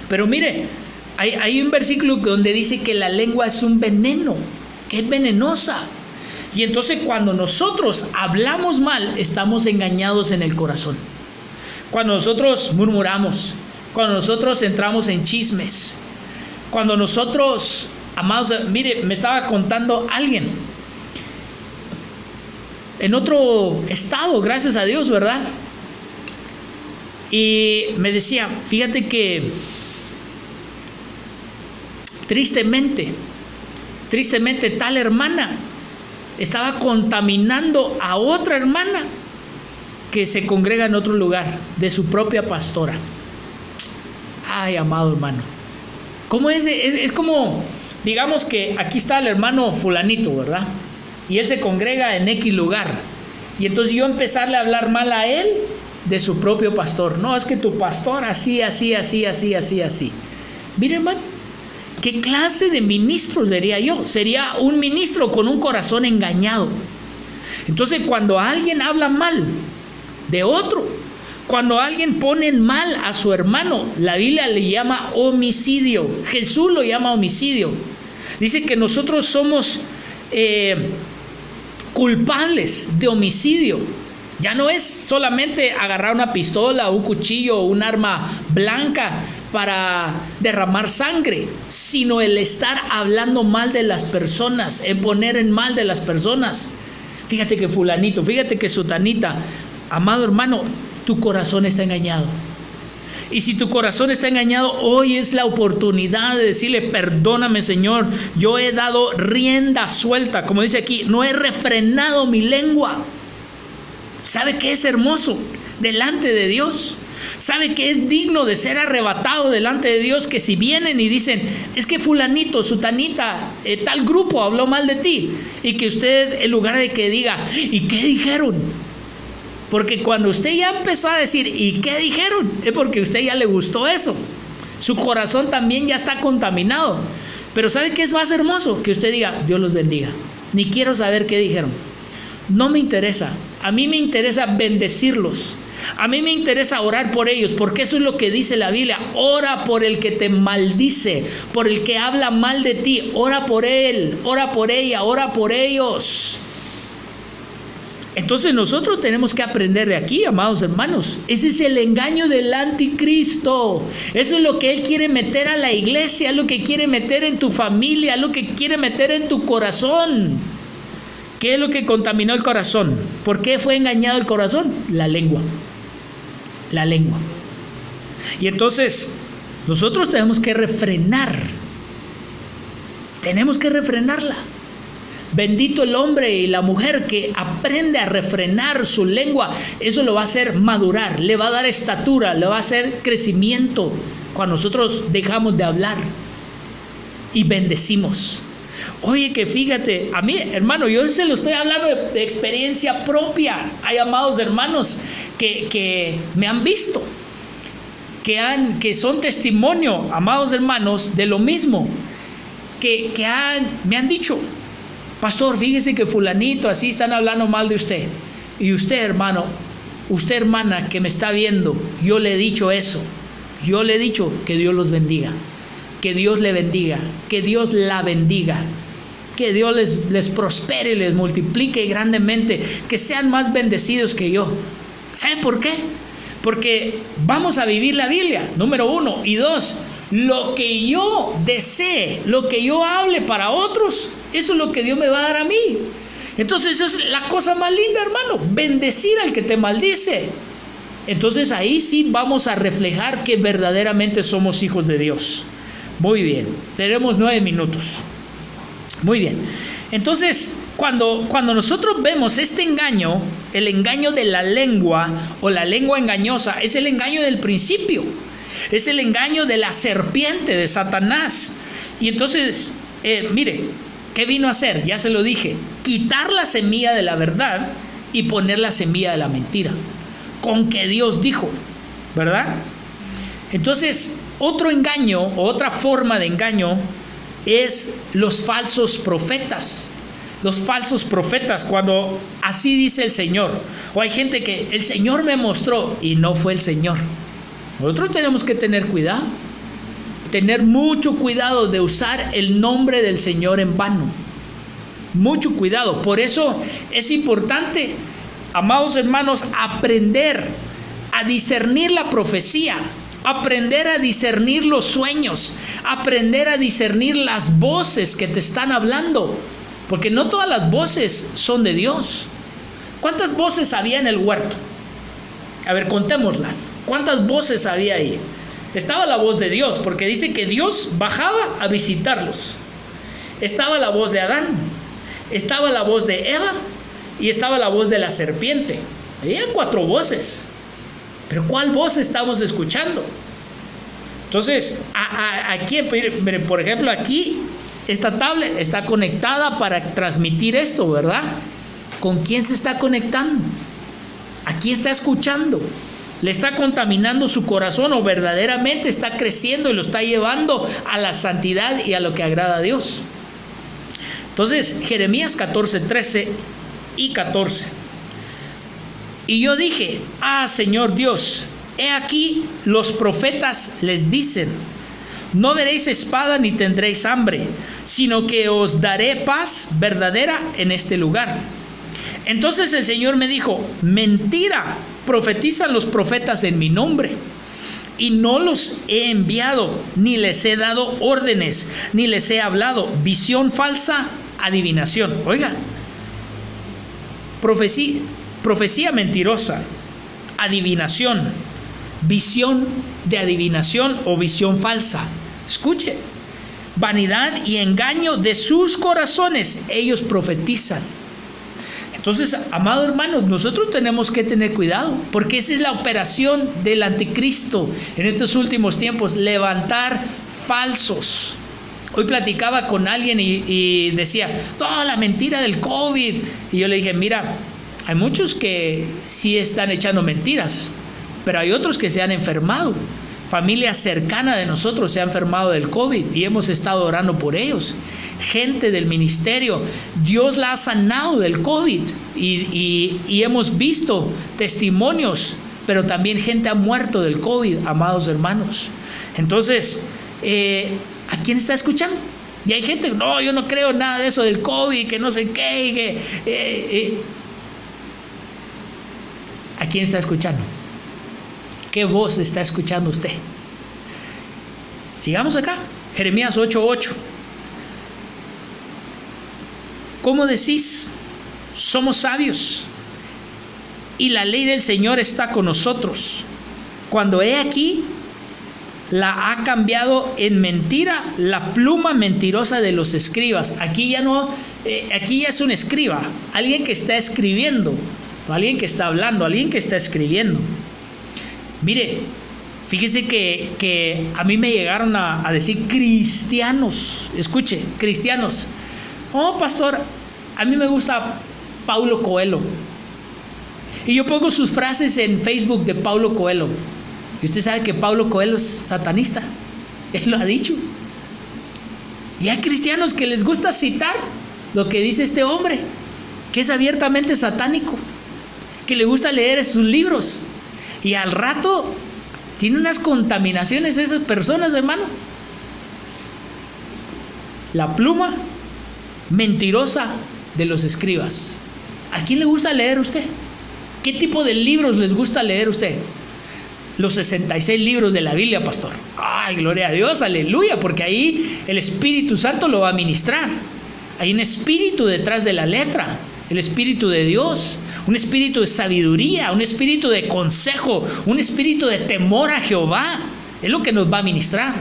Pero mire, hay un versículo donde dice que la lengua es un veneno, que es venenosa. Y entonces cuando nosotros hablamos mal, estamos engañados en el corazón. Cuando nosotros murmuramos, cuando nosotros entramos en chismes, cuando nosotros, amados, mire, me estaba contando alguien en otro estado, gracias a Dios, ¿verdad? Y me decía, fíjate que tristemente tal hermana estaba contaminando a otra hermana que se congrega en otro lugar, de su propia pastora. Ay, amado hermano, ¿cómo es? Es como, digamos que aquí está el hermano fulanito, ¿verdad? Y él se congrega en X lugar. Y entonces yo empezarle a hablar mal a él de su propio pastor. No, es que tu pastor así. Mire, hermano, ¿qué clase de ministro sería yo? Sería un ministro con un corazón engañado. Entonces, cuando alguien habla mal de otro, cuando alguien pone en mal a su hermano, la Biblia le llama homicidio. Jesús lo llama homicidio. Dice que nosotros somos culpables de homicidio. Ya no es solamente agarrar una pistola, un cuchillo o un arma blanca para derramar sangre, sino el estar hablando mal de las personas, en poner en mal de las personas. Fíjate que fulanito, fíjate que sutanita. Amado hermano, tu corazón está engañado. Y si tu corazón está engañado, hoy es la oportunidad de decirle, perdóname, Señor, yo he dado rienda suelta, como dice aquí, no he refrenado mi lengua. ¿Sabe qué es hermoso delante de Dios? ¿Sabe que es digno de ser arrebatado delante de Dios? Que si vienen y dicen, es que fulanito, sutanita, tal grupo habló mal de ti, y que usted, en lugar de que diga, ¿y qué dijeron? Porque cuando usted ya empezó a decir, ¿y qué dijeron? Es porque a usted ya le gustó eso. Su corazón también ya está contaminado. Pero ¿sabe qué es más hermoso? Que usted diga, Dios los bendiga. Ni quiero saber qué dijeron. No me interesa. A mí me interesa bendecirlos. A mí me interesa orar por ellos, porque eso es lo que dice la Biblia. Ora por el que te maldice, por el que habla mal de ti. Ora por él, ora por ella, ora por ellos. Entonces nosotros tenemos que aprender de aquí, amados hermanos. Ese es el engaño del anticristo. Eso es lo que él quiere meter a la iglesia, lo que quiere meter en tu familia, lo que quiere meter en tu corazón. ¿Qué es lo que contaminó el corazón? ¿Por qué fue engañado el corazón? La lengua. La lengua. Y entonces nosotros tenemos que refrenar. Tenemos que refrenarla. Bendito el hombre y la mujer que aprende a refrenar su lengua. Eso lo va a hacer madurar, le va a dar estatura, le va a hacer crecimiento cuando nosotros dejamos de hablar y bendecimos. Oye, que fíjate, a mí, hermano, yo se lo estoy hablando de experiencia propia. Hay amados hermanos que me han visto, que son testimonio, amados hermanos, de lo mismo, me han dicho: pastor, fíjese que fulanito, así están hablando mal de usted. Y usted, hermano, usted, hermana, que me está viendo, yo le he dicho eso. Yo le he dicho que Dios los bendiga, que Dios le bendiga, que Dios la bendiga, que Dios les prospere, les multiplique grandemente, que sean más bendecidos que yo. ¿Saben por qué? Porque vamos a vivir la Biblia, número 1. Y 2, lo que yo desee, lo que yo hable para otros, eso es lo que Dios me va a dar a mí. Entonces esa es la cosa más linda, hermano, bendecir al que te maldice. Entonces ahí sí vamos a reflejar que verdaderamente somos hijos de Dios. Muy bien, tenemos 9 minutos. Muy bien. Entonces, cuando nosotros vemos este engaño, el engaño de la lengua o la lengua engañosa, es el engaño del principio. Es el engaño de la serpiente, de Satanás. Y entonces, mire, ¿qué vino a hacer? Ya se lo dije, quitar la semilla de la verdad y poner la semilla de la mentira. Con que Dios dijo, ¿verdad? Entonces, otro engaño o otra forma de engaño es los falsos profetas. Los falsos profetas, cuando así dice el Señor, o hay gente que el Señor me mostró y no fue el Señor. Nosotros tenemos que tener cuidado, tener mucho cuidado de usar el nombre del Señor en vano. Mucho cuidado. Por eso es importante, amados hermanos, aprender a discernir la profecía, aprender a discernir los sueños, aprender a discernir las voces que te están hablando, porque no todas las voces son de Dios. ¿Cuántas voces había en el huerto? A ver, contémoslas. ¿Cuántas voces había ahí? Estaba la voz de Dios, porque dice que Dios bajaba a visitarlos. Estaba la voz de Adán, estaba la voz de Eva y estaba la voz de la serpiente. Había 4 voces. Pero ¿cuál voz estamos escuchando? Entonces, aquí, por ejemplo, aquí esta tablet está conectada para transmitir esto, ¿verdad? ¿Con quién se está conectando? ¿A quién está escuchando? ¿Le está contaminando su corazón o verdaderamente está creciendo y lo está llevando a la santidad y a lo que agrada a Dios? Entonces, Jeremías 14, 13 y 14. Y yo dije: Señor Dios, he aquí los profetas les dicen: no veréis espada ni tendréis hambre, sino que os daré paz verdadera en este lugar. Entonces el Señor me dijo: mentira, profetizan los profetas en mi nombre, y no los he enviado, ni les he dado órdenes, ni les he hablado. Visión falsa, adivinación. Oiga, profecía mentirosa, adivinación, visión de adivinación o visión falsa. Escuche, vanidad y engaño de sus corazones, ellos profetizan. Entonces, amado hermano, nosotros tenemos que tener cuidado, porque esa es la operación del anticristo en estos últimos tiempos, levantar falsos. Hoy platicaba con alguien y decía: no, la mentira del COVID. Y yo le dije: mira, hay muchos que sí están echando mentiras, pero hay otros que se han enfermado. Familia cercana de nosotros se ha enfermado del COVID y hemos estado orando por ellos. Gente del ministerio, Dios la ha sanado del COVID y hemos visto testimonios, pero también gente ha muerto del COVID, amados hermanos. Entonces, ¿a quién está escuchando? Y hay gente: no, yo no creo nada de eso del COVID, que no sé qué. ¿A quién está escuchando? ¿Qué voz está escuchando usted? Sigamos acá. Jeremías 8:8. ¿Cómo decís? Somos sabios y la ley del Señor está con nosotros. Cuando he aquí la ha cambiado en mentira la pluma mentirosa de los escribas. Aquí ya es un escriba, alguien que está escribiendo, no alguien que está hablando, alguien que está escribiendo. Mire, fíjese que a mí me llegaron a decir cristianos, escuche, cristianos, oh pastor, a mí me gusta Paulo Coelho. Y yo pongo sus frases en Facebook de Paulo Coelho. Y usted sabe que Paulo Coelho es satanista. Él lo ha dicho. Y hay cristianos que les gusta citar lo que dice este hombre, que es abiertamente satánico, que le gusta leer sus libros. Y al rato tiene unas contaminaciones esas personas, hermano. La pluma mentirosa de los escribas. ¿A quién le gusta leer usted? ¿Qué tipo de libros les gusta leer usted? Los 66 libros de la Biblia, pastor. Ay, gloria a Dios, aleluya, porque ahí el Espíritu Santo lo va a ministrar. Hay un espíritu detrás de la letra, el Espíritu de Dios, un espíritu de sabiduría, un espíritu de consejo, un espíritu de temor a Jehová. Es lo que nos va a ministrar.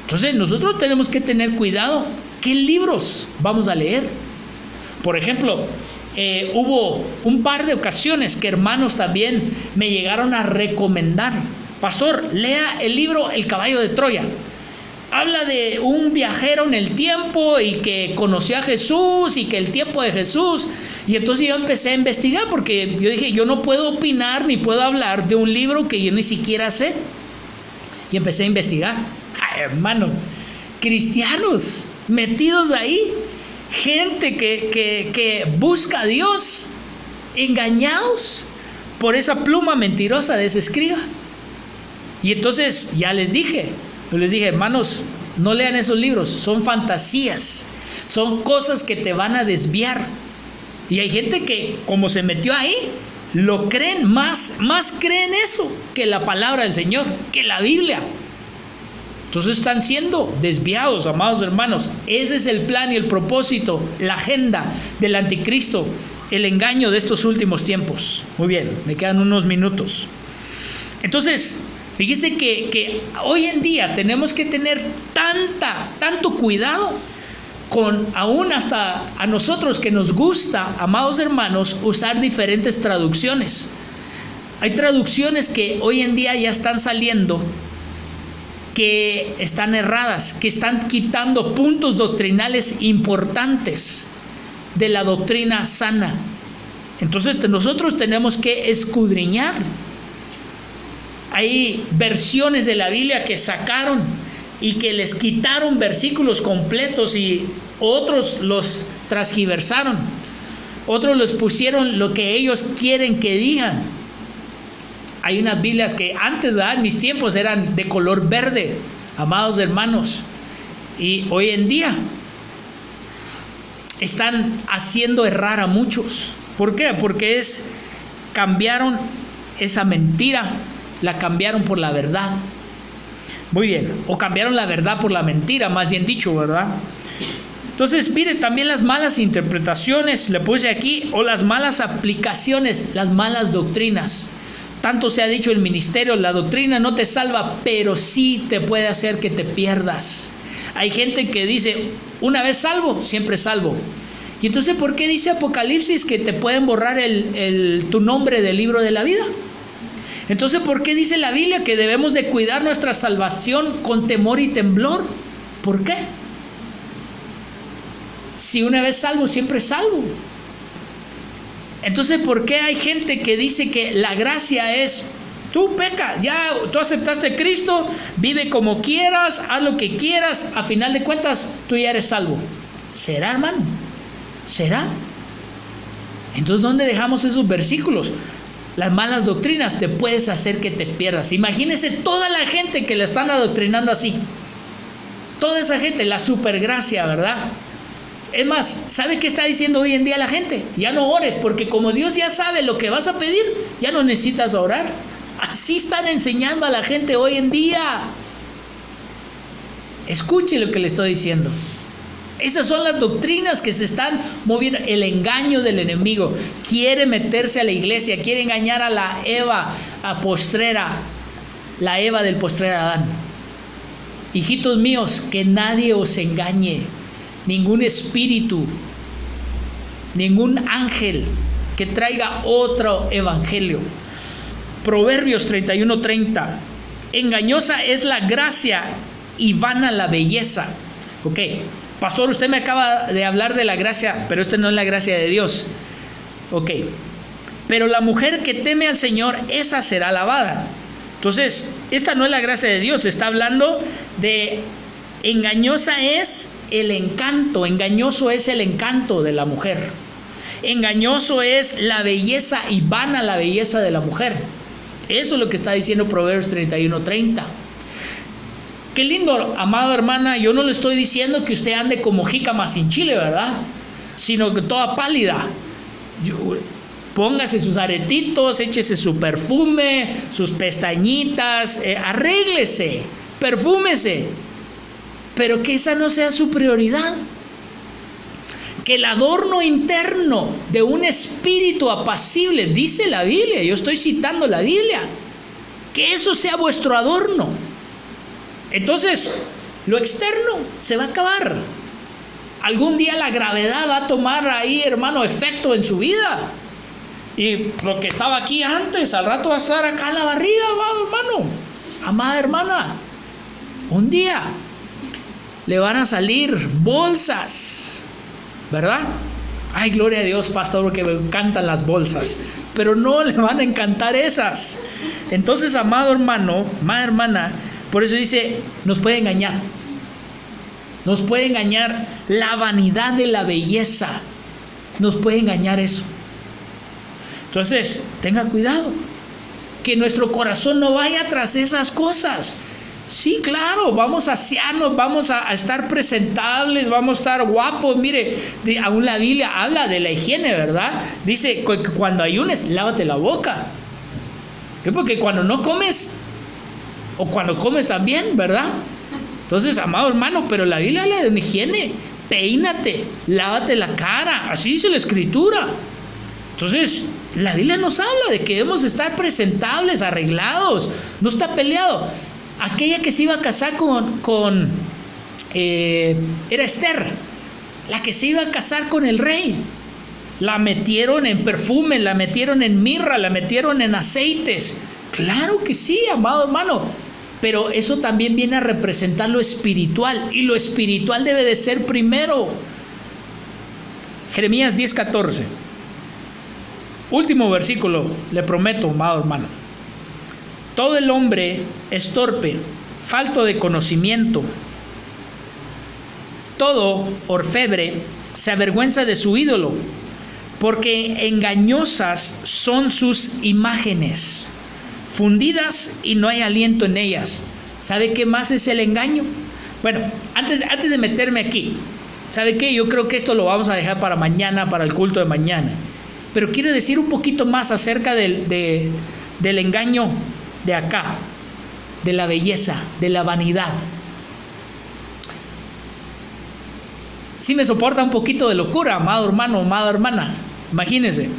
Entonces nosotros tenemos que tener cuidado qué libros vamos a leer. Por ejemplo, hubo un par de ocasiones que hermanos también me llegaron a recomendar: pastor, lea el libro El caballo de Troya. Habla de un viajero en el tiempo y que conoció a Jesús y que el tiempo de Jesús. Y entonces yo empecé a investigar, porque yo dije, yo no puedo opinar ni puedo hablar de un libro que yo ni siquiera sé. Y empecé a investigar. Ay, hermano, cristianos metidos ahí, gente que busca a Dios, engañados por esa pluma mentirosa de ese escriba. Y entonces ya les dije, hermanos, no lean esos libros, son fantasías, son cosas que te van a desviar. Y hay gente que, como se metió ahí, lo creen más creen eso que la palabra del Señor, que la Biblia. Entonces están siendo desviados, amados hermanos. Ese es el plan y el propósito, la agenda del anticristo, el engaño de estos últimos tiempos. Muy bien, me quedan unos minutos. Entonces, fíjese que hoy en día tenemos que tener tanto cuidado con, aún hasta a nosotros que nos gusta, amados hermanos, usar diferentes traducciones. Hay traducciones que hoy en día ya están saliendo, que están erradas, que están quitando puntos doctrinales importantes de la doctrina sana. Entonces nosotros tenemos que escudriñar. Hay versiones de la Biblia que sacaron y que les quitaron versículos completos y otros los transgiversaron. Otros les pusieron lo que ellos quieren que digan. Hay unas Biblias que antes, ¿verdad?, en mis tiempos eran de color verde, amados hermanos. Y hoy en día están haciendo errar a muchos. ¿Por qué? Porque cambiaron esa mentira, la cambiaron por la verdad. Muy bien, o cambiaron la verdad por la mentira, más bien dicho, ¿verdad? Entonces, mire, también las malas interpretaciones, le puse aquí, o las malas aplicaciones, las malas doctrinas. Tanto se ha dicho el ministerio, la doctrina no te salva, pero sí te puede hacer que te pierdas. Hay gente que dice, una vez salvo, siempre salvo. Y entonces, ¿por qué dice Apocalipsis que te pueden borrar tu nombre del libro de la vida? Entonces, ¿por qué dice la Biblia que debemos de cuidar nuestra salvación con temor y temblor? ¿Por qué? Si una vez salvo, siempre salvo. Entonces, ¿por qué hay gente que dice que la gracia es, tú peca, ya tú aceptaste a Cristo, vive como quieras, haz lo que quieras, a final de cuentas tú ya eres salvo? ¿Será, hermano? ¿Será? Entonces, ¿dónde dejamos esos versículos? Las malas doctrinas te puedes hacer que te pierdas. Imagínese toda la gente que le están adoctrinando así. Toda esa gente, la supergracia, ¿verdad? Es más, ¿sabe qué está diciendo hoy en día la gente? Ya no ores, porque como Dios ya sabe lo que vas a pedir, ya no necesitas orar. Así están enseñando a la gente hoy en día. Escuche lo que le estoy diciendo. Esas son las doctrinas que se están moviendo. El engaño del enemigo. Quiere meterse a la iglesia, quiere engañar a la Eva postrera, la Eva del postrer Adán. Hijitos míos, que nadie os engañe, ningún espíritu, ningún ángel que traiga otro evangelio. Proverbios 31:30. Engañosa es la gracia y vana la belleza. Ok, pastor, usted me acaba de hablar de la gracia, pero esta no es la gracia de Dios. Ok, pero la mujer que teme al Señor, esa será alabada. Entonces, esta no es la gracia de Dios, está hablando de engañosa es el encanto, engañoso es el encanto de la mujer. Engañoso es la belleza y vana la belleza de la mujer. Eso es lo que está diciendo Proverbios 31:30. Qué lindo, amada hermana, yo no le estoy diciendo que usted ande como jícama sin chile, ¿verdad? Sino que toda pálida. Póngase sus aretitos, échese su perfume, sus pestañitas, arréglese, perfúmese, pero que esa no sea su prioridad. Que el adorno interno de un espíritu apacible, dice la Biblia, yo estoy citando la Biblia, que eso sea vuestro adorno. Entonces, lo externo se va a acabar. Algún día la gravedad va a tomar ahí, hermano, efecto en su vida. Y lo que estaba aquí antes, al rato va a estar acá en la barriga, amado hermano, amada hermana. Un día le van a salir bolsas, ¿verdad? Ay, gloria a Dios, pastor, porque me encantan las bolsas. Pero no le van a encantar esas. Entonces, amado hermano, amada hermana, por eso dice, nos puede engañar. Nos puede engañar la vanidad de la belleza. Nos puede engañar eso. Entonces, tenga cuidado, que nuestro corazón no vaya tras esas cosas. Sí, claro, vamos a asearnos, vamos a estar presentables, vamos a estar guapos. Mire, aún la Biblia habla de la higiene, ¿verdad? Dice que cuando ayunes, lávate la boca. Porque cuando no comes, o cuando comes también, ¿verdad? Entonces, amado hermano, pero la Biblia habla de higiene. Peínate, lávate la cara, así dice la Escritura. Entonces, la Biblia nos habla de que debemos estar presentables, arreglados, no está peleado. Aquella que se iba a casar era Esther, la que se iba a casar con el rey. La metieron en perfume, la metieron en mirra, la metieron en aceites. Claro que sí, amado hermano, pero eso también viene a representar lo espiritual, y lo espiritual debe de ser primero. Jeremías 10:14. Último versículo, le prometo, amado hermano. Todo el hombre es torpe, falto de conocimiento. Todo orfebre se avergüenza de su ídolo, porque engañosas son sus imágenes, fundidas y no hay aliento en ellas. ¿Sabe qué más es el engaño? Bueno, antes de meterme aquí, ¿sabe qué? Yo creo que esto lo vamos a dejar para mañana, para el culto de mañana. Pero quiero decir un poquito más acerca del engaño de acá, de la belleza, de la vanidad. Si me soporta un poquito de locura, amado hermano, amada hermana, imagínense.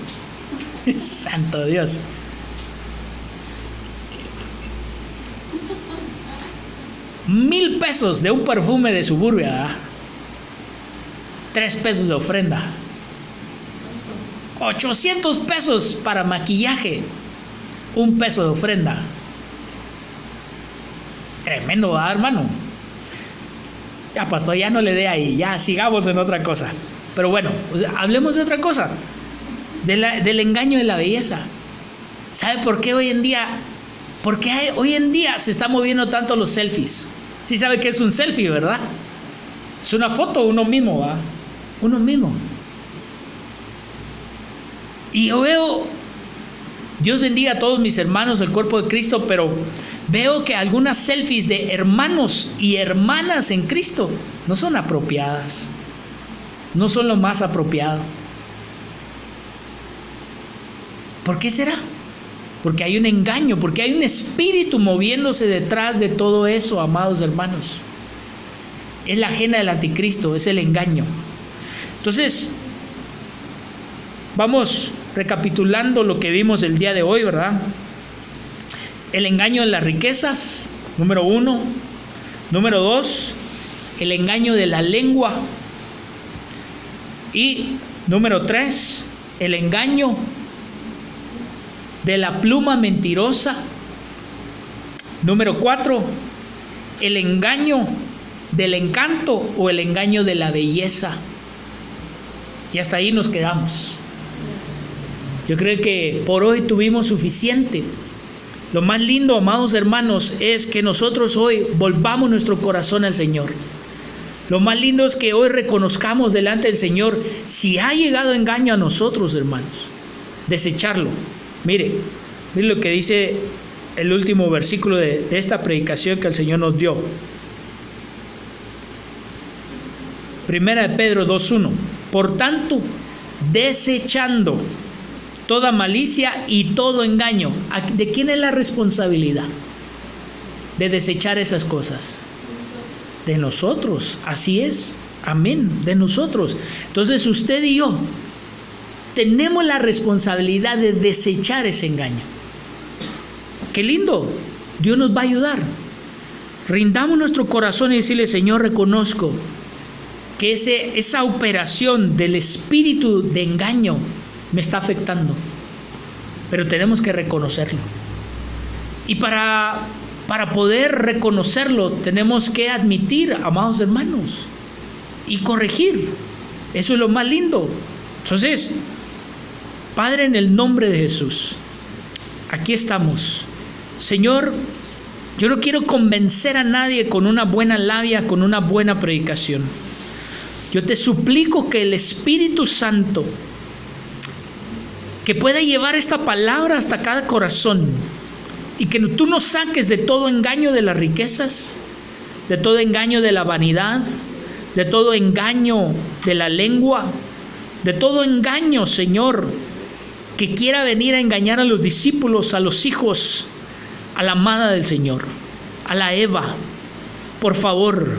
Santo Dios. $1,000 de un perfume de Suburbia, ¿verdad? $3 de ofrenda. $800 para maquillaje, $1 de ofrenda. Tremendo, ¿verdad, hermano? Ya, pastor, ya no le dé ahí, ya sigamos en otra cosa. Pero bueno, hablemos de otra cosa, del engaño de la belleza. ¿Sabe por qué hoy en día? Porque hoy en día se está moviendo tanto los selfies. Sí sabe que es un selfie, ¿verdad? Es una foto de uno mismo, ¿va? Uno mismo. Y yo veo, Dios bendiga a todos mis hermanos del cuerpo de Cristo, pero veo que algunas selfies de hermanos y hermanas en Cristo no son apropiadas, no son lo más apropiado. ¿Por qué será? Porque hay un engaño, porque hay un espíritu moviéndose detrás de todo eso, amados hermanos. Es la agenda del anticristo, es el engaño. Entonces, vamos recapitulando lo que vimos el día de hoy, ¿verdad? El engaño en las riquezas, número 1. Número 2, el engaño de la lengua. Y número 3, el engaño de la pluma mentirosa. Número 4, el engaño del encanto o el engaño de la belleza. Y hasta ahí nos quedamos. Yo creo que por hoy tuvimos suficiente. Lo más lindo, amados hermanos, es que nosotros hoy volvamos nuestro corazón al Señor. Lo más lindo es que hoy reconozcamos delante del Señor si ha llegado engaño a nosotros, hermanos. Desecharlo. Mire lo que dice el último versículo de esta predicación que el Señor nos dio. Primera de Pedro 2:1. Por tanto, desechando toda malicia y todo engaño. ¿De quién es la responsabilidad de desechar esas cosas? De nosotros, así es, amén, de nosotros. Entonces usted y yo tenemos la responsabilidad de desechar ese engaño. Qué lindo, Dios nos va a ayudar. Rindamos nuestro corazón y decirle: Señor, reconozco que esa operación del espíritu de engaño me está afectando, pero tenemos que reconocerlo. Y para poder reconocerlo tenemos que admitir, amados hermanos, y corregir. Eso es lo más lindo. Entonces, Padre, en el nombre de Jesús, aquí estamos. Señor, yo no quiero convencer a nadie con una buena labia, con una buena predicación. Yo te suplico que el Espíritu Santo, que pueda llevar esta palabra hasta cada corazón, y que tú nos saques de todo engaño de las riquezas, de todo engaño de la vanidad, de todo engaño de la lengua, de todo engaño, Señor, que quiera venir a engañar a los discípulos, a los hijos, a la amada del Señor, a la Eva. Por favor,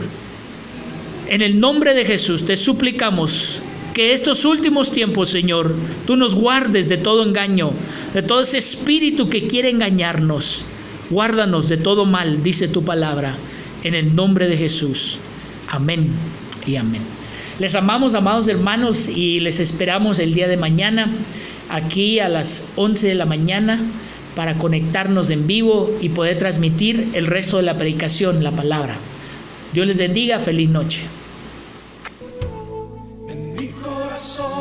en el nombre de Jesús te suplicamos que estos últimos tiempos, Señor, tú nos guardes de todo engaño, de todo ese espíritu que quiere engañarnos. Guárdanos de todo mal, dice tu palabra, en el nombre de Jesús. Amén y amén. Les amamos, amados hermanos, y les esperamos el día de mañana, aquí a las 11 de la mañana, para conectarnos en vivo y poder transmitir el resto de la predicación, la palabra. Dios les bendiga, feliz noche. En mi corazón